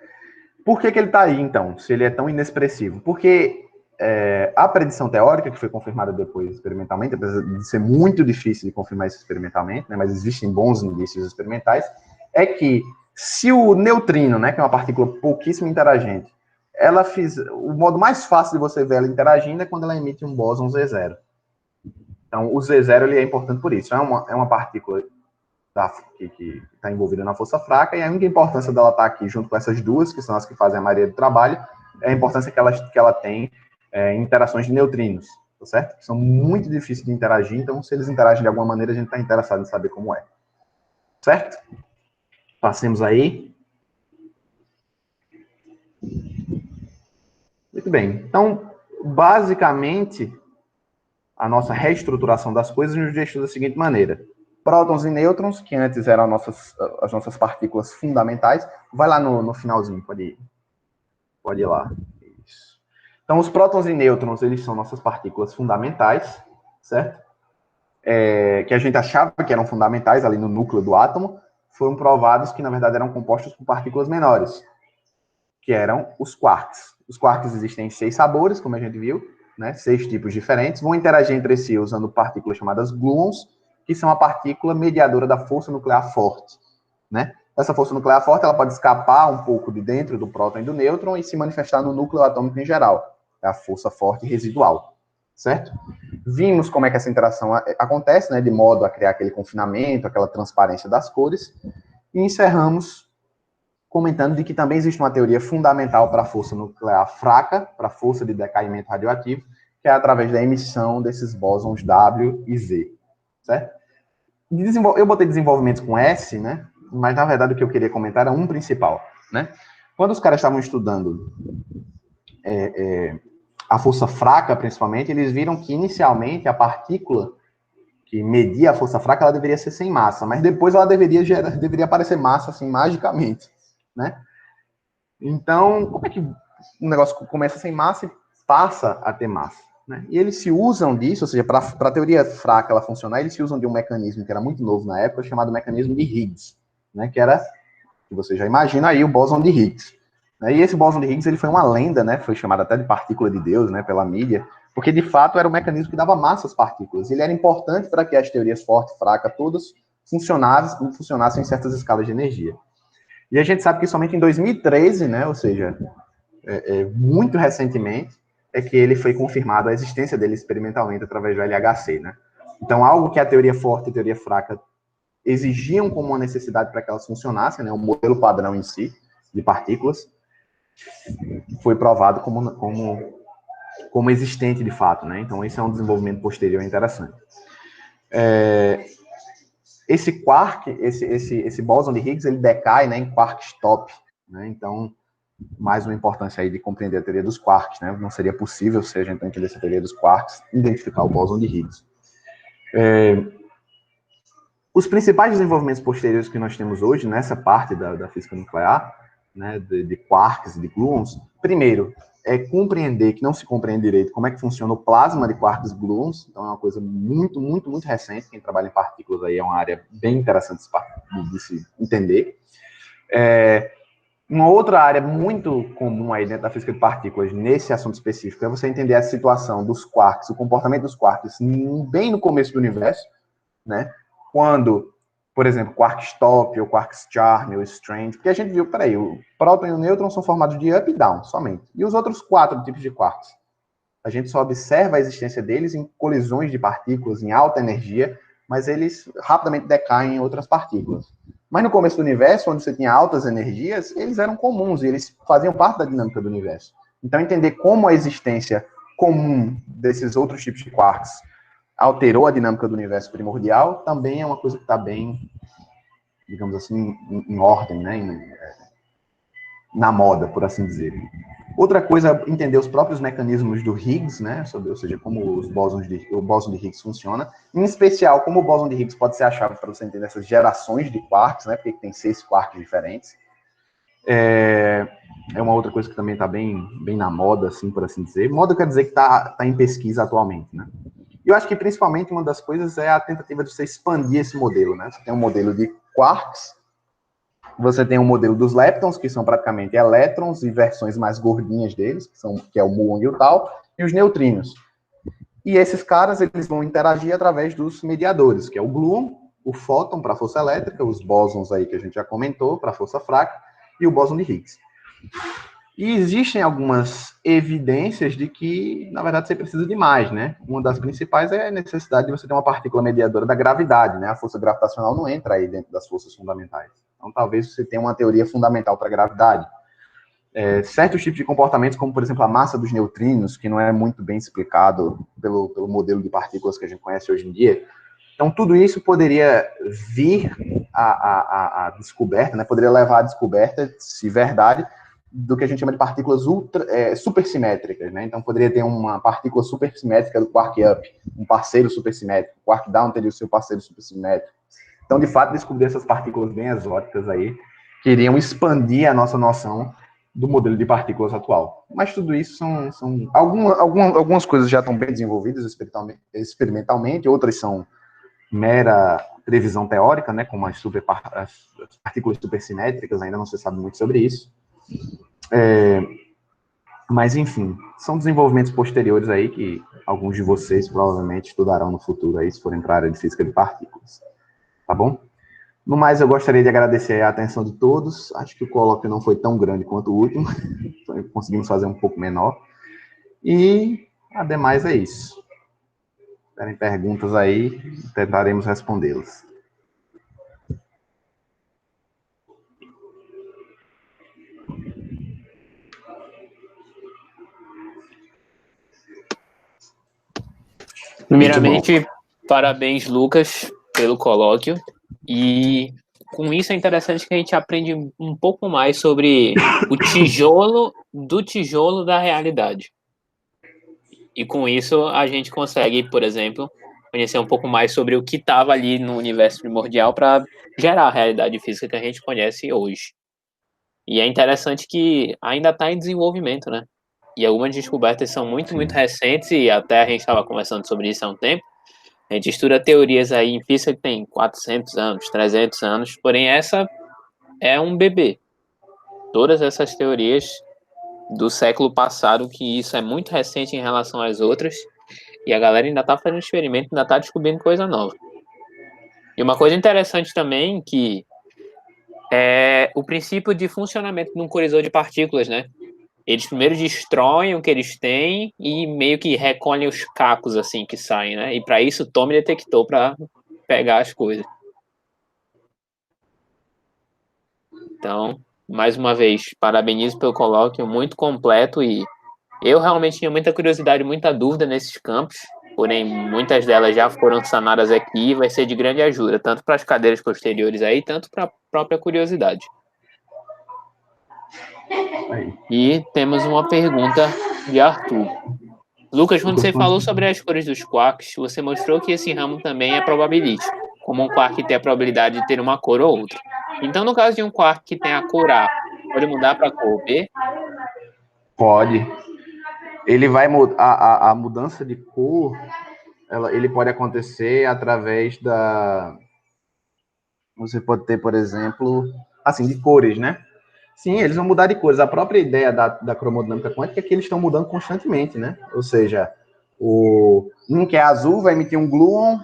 Por que ele está aí, então, se ele é tão inexpressivo? Porque a predição teórica, que foi confirmada depois experimentalmente, apesar de ser muito difícil de confirmar isso experimentalmente, né, mas existem bons indícios experimentais, é que se o neutrino, né, que é uma partícula pouquíssimo interagente, o modo mais fácil de você ver ela interagindo é quando ela emite um bóson Z0. Então, o Z0 ele é importante por isso. É uma partícula que está envolvida na força fraca, e a única importância dela estar aqui junto com essas duas, que são as que fazem a maioria do trabalho, é a importância que ela tem em interações de neutrinos, tá certo? São muito difíceis de interagir, então se eles interagem de alguma maneira, a gente está interessado em saber como é. Certo? Passemos aí. Muito bem. Então, basicamente, a nossa reestruturação das coisas nos deixa da seguinte maneira. Prótons e nêutrons, que antes eram as nossas partículas fundamentais. Vai lá no finalzinho, pode ir lá. Isso. Então, os prótons e nêutrons, eles são nossas partículas fundamentais, certo? Que a gente achava que eram fundamentais ali no núcleo do átomo, foram provados que, na verdade, eram compostos por partículas menores, que eram os quarks. Os quarks existem em 6 sabores, como a gente viu, né? 6 tipos diferentes, vão interagir entre si usando partículas chamadas gluons, que são a partícula mediadora da força nuclear forte, né? Essa força nuclear forte ela pode escapar um pouco de dentro do próton e do nêutron e se manifestar no núcleo atômico em geral. É a força forte residual, certo? Vimos como é que essa interação acontece, né? De modo a criar aquele confinamento, aquela transparência das cores. E encerramos comentando de que também existe uma teoria fundamental para a força nuclear fraca, para a força de decaimento radioativo, que é através da emissão desses bósons W e Z, certo? Eu botei desenvolvimentos com S, né? Mas, na verdade, o que eu queria comentar era um principal, né? Quando os caras estavam estudando a força fraca, principalmente, eles viram que, inicialmente, a partícula que media a força fraca, ela deveria ser sem massa, mas depois ela deveria aparecer massa, assim, magicamente, né? Então, como é que um negócio começa sem massa e passa a ter massa? Né? E eles se usam disso, ou seja, para a teoria fraca ela funcionar, eles se usam de um mecanismo que era muito novo na época, chamado mecanismo de Higgs, né? Que era, que você já imagina aí, o bóson de Higgs. Né? E esse bóson de Higgs ele foi uma lenda, né? Foi chamado até de partícula de Deus, né? Pela mídia, porque de fato era o mecanismo que dava massa às partículas. Ele era importante para que as teorias forte e fraca todas funcionassem em certas escalas de energia. E a gente sabe que somente em 2013, né, ou seja, muito recentemente, é que ele foi confirmado a existência dele experimentalmente através do LHC, né? Então, algo que a teoria forte e a teoria fraca exigiam como uma necessidade para que elas funcionassem, né, o modelo padrão em si, de partículas, foi provado como existente de fato, né? Então, esse é um desenvolvimento posterior interessante. Esse quark, esse bóson de Higgs, ele decai, né, em quark stop, né? Então, mais uma importância aí de compreender a teoria dos quarks, né? Não seria possível, se a gente não entendesse a teoria dos quarks, identificar o bóson de Higgs. Os principais desenvolvimentos posteriores que nós temos hoje nessa parte da física nuclear, né, de quarks e de gluons, primeiro, é compreender que não se compreende direito como é que funciona o plasma de quarks e gluons, então é uma coisa muito, muito, muito recente, quem trabalha em partículas aí é uma área bem interessante de se entender. Uma outra área muito comum aí dentro da física de partículas, nesse assunto específico, é você entender a situação dos quarks, o comportamento dos quarks bem no começo do universo, né? Quando, por exemplo, quark-stop, ou quark-charm, ou strange, porque a gente viu, peraí, o próton e o nêutron são formados de up e down, somente. E os outros 4 tipos de quarks? A gente só observa a existência deles em colisões de partículas em alta energia, mas eles rapidamente decaem em outras partículas. Mas no começo do universo, onde você tinha altas energias, eles eram comuns, e eles faziam parte da dinâmica do universo. Então, entender como a existência comum desses outros tipos de quarks alterou a dinâmica do universo primordial, também é uma coisa que está bem, digamos assim, em ordem, né? Na moda, por assim dizer. Outra coisa é entender os próprios mecanismos do Higgs, né? Ou seja, como o bóson de Higgs funciona. Em especial, como o bóson de Higgs pode ser a chave para você entender essas gerações de quarks, né? Porque tem 6 quarks diferentes. É uma outra coisa que também está bem na moda, assim, por assim dizer. Moda quer dizer que está em pesquisa atualmente, né? E eu acho que, principalmente, uma das coisas é a tentativa de você expandir esse modelo, né? Você tem um modelo de quarks, você tem um modelo dos leptons, que são praticamente elétrons e versões mais gordinhas deles, que é o muon e o tau, e os neutrinos. E esses caras, eles vão interagir através dos mediadores, que é o gluon, o fóton para a força elétrica, os bósons aí que a gente já comentou, para a força fraca, e o bóson de Higgs. E existem algumas evidências de que, na verdade, você precisa de mais, né? Uma das principais é a necessidade de você ter uma partícula mediadora da gravidade, né? A força gravitacional não entra aí dentro das forças fundamentais. Então, talvez você tenha uma teoria fundamental para a gravidade. Certos tipos de comportamentos, como, por exemplo, a massa dos neutrinos, que não é muito bem explicado pelo modelo de partículas que a gente conhece hoje em dia. Então, tudo isso poderia vir à descoberta, né? Poderia levar à descoberta, se verdade, do que a gente chama de partículas supersimétricas, né? Então, poderia ter uma partícula supersimétrica do quark up, um parceiro supersimétrico, o quark down teria o seu parceiro supersimétrico. Então, de fato, descobrir essas partículas bem exóticas aí, que iriam expandir a nossa noção do modelo de partículas atual. Mas tudo isso são algumas coisas já estão bem desenvolvidas experimentalmente, outras são mera previsão teórica, né, como as partículas supersimétricas, ainda não se sabe muito sobre isso. Mas, enfim, são desenvolvimentos posteriores aí que alguns de vocês provavelmente estudarão no futuro aí, se forem para a área de física de partículas. Tá bom? No mais, eu gostaria de agradecer a atenção de todos. Acho que o colóquio não foi tão grande quanto o último. Conseguimos fazer um pouco menor. E, ademais, é isso. Se tiverem perguntas aí, tentaremos respondê-las. Primeiramente, parabéns, Lucas, pelo colóquio. E com isso é interessante que a gente aprende um pouco mais sobre o tijolo do tijolo da realidade. E com isso a gente consegue, por exemplo, conhecer um pouco mais sobre o que estava ali no universo primordial para gerar a realidade física que a gente conhece hoje. E é interessante que ainda está em desenvolvimento, né? E algumas descobertas são muito, muito recentes, e até a gente estava conversando sobre isso há um tempo. A gente estuda teorias aí em física que tem 400 anos, 300 anos, porém essa é um bebê. Todas essas teorias do século passado, que isso é muito recente em relação às outras, e a galera ainda está fazendo experimento, ainda está descobrindo coisa nova. E uma coisa interessante também que é o princípio de funcionamento de um colisor de partículas, né? Eles primeiro destroem o que eles têm e meio que recolhem os cacos assim que saem, né? E para isso tome detector para pegar as coisas. Então, mais uma vez, parabenizo pelo colóquio, muito completo, e eu realmente tinha muita curiosidade, muita dúvida nesses campos, porém muitas delas já foram sanadas aqui e vai ser de grande ajuda, tanto para as cadeiras posteriores aí, tanto para a própria curiosidade. Aí. E temos uma pergunta de Arthur. Lucas, quando você falou sobre as cores dos quarks, você mostrou que esse ramo também é probabilístico, como um quark tem a probabilidade de ter uma cor ou outra. Então, no caso de um quark que tem a cor A, pode mudar para a cor B? Pode. Ele vai mudar a mudança de cor, ele pode acontecer através da. Você pode ter, por exemplo, assim, de cores, né? Sim, eles vão mudar de cores. A própria ideia da cromodinâmica quântica é que eles estão mudando constantemente, né? Ou seja, um que é azul vai emitir um gluon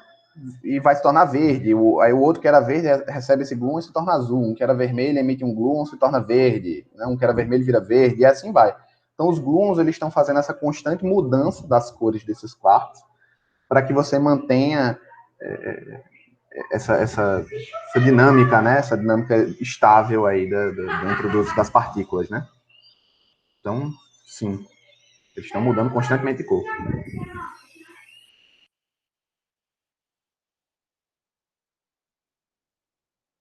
e vai se tornar verde. Aí o outro que era verde recebe esse gluon e se torna azul. Um que era vermelho emite um gluon e se torna verde. Né? Um que era vermelho vira verde, e assim vai. Então, os gluons eles estão fazendo essa constante mudança das cores desses quarks para que você mantenha essa dinâmica, né? Essa dinâmica estável aí dentro das partículas, né? Então, sim, eles estão mudando constantemente de cor.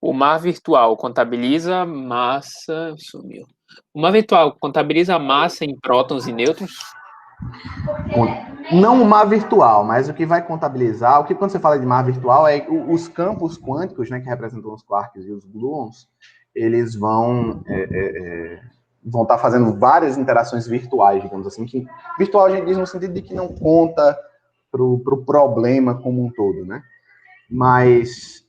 O mar virtual contabiliza massa. Sumiu. O mar virtual contabiliza a massa em prótons e nêutrons? Não o mar virtual, mas o que vai contabilizar, quando você fala de mar virtual, é os campos quânticos, né, que representam os quarks e os gluons, eles vão estar fazendo várias interações virtuais, digamos assim. Que virtual a gente diz no sentido de que não conta para o problema como um todo, né? Mas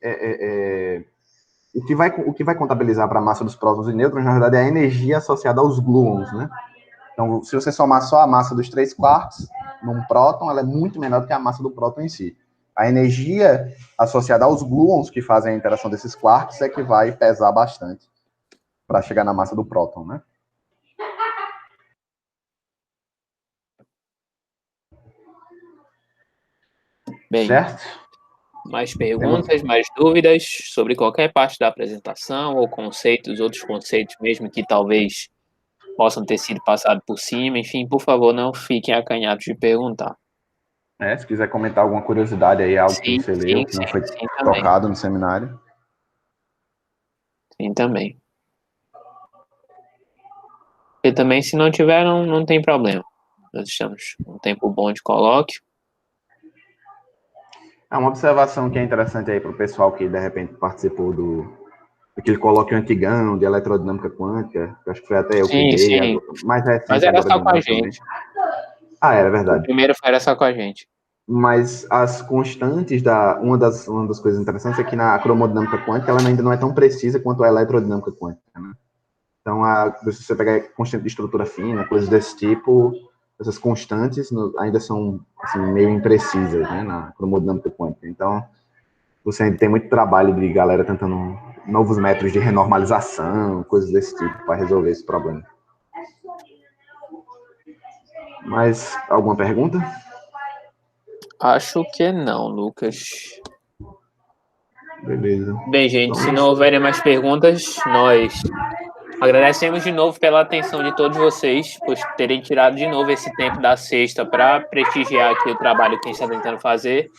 o que vai contabilizar para a massa dos prótons e nêutrons, na verdade, é a energia associada aos gluons, né? Então, se você somar só a massa dos 3 quarks num próton, ela é muito menor do que a massa do próton em si. A energia associada aos gluons que fazem a interação desses quarks é que vai pesar bastante para chegar na massa do próton, né? Bem, certo? Mais perguntas, mais dúvidas sobre qualquer parte da apresentação ou conceitos, outros conceitos mesmo que talvez possam ter sido passados por cima, enfim, por favor, não fiquem acanhados de perguntar. Se quiser comentar alguma curiosidade aí, algo que você leu, que não foi tocado no seminário. Sim, também. E também, se não tiver, não tem problema. Nós estamos com um tempo bom de colóquio. Uma observação que é interessante aí para o pessoal que, de repente, participou daquele colóquio antigão de eletrodinâmica quântica, que acho que foi até eu que dei, mais recente. Mas era só com a gente. Era verdade. O primeiro era só com a gente. Mas as constantes uma das coisas interessantes é que na cromodinâmica quântica ela ainda não é tão precisa quanto a eletrodinâmica quântica, né? Então, se você pegar constante de estrutura fina, coisas desse tipo, essas constantes ainda são assim, meio imprecisas, né, na cromodinâmica quântica. Então, você ainda tem muito trabalho de galera tentando novos métodos de renormalização, coisas desse tipo, para resolver esse problema. Mais alguma pergunta? Acho que não, Lucas. Beleza. Bem, gente, se não houverem mais perguntas, nós agradecemos de novo pela atenção de todos vocês, por terem tirado de novo esse tempo da sexta para prestigiar aqui o trabalho que a gente está tentando fazer.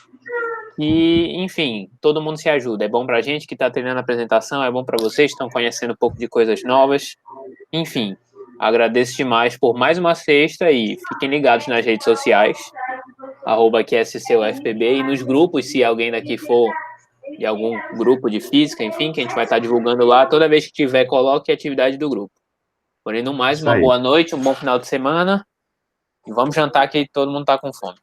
E, enfim, todo mundo se ajuda. É bom para a gente que está treinando a apresentação, é bom para vocês que estão conhecendo um pouco de coisas novas. Enfim, agradeço demais por mais uma sexta e fiquem ligados nas redes sociais, @QSCUFPB, e nos grupos, se alguém daqui for de algum grupo de física, enfim, que a gente vai estar divulgando lá. Toda vez que tiver, coloque a atividade do grupo. Porém, no mais, uma boa noite, um bom final de semana. E vamos jantar que todo mundo está com fome.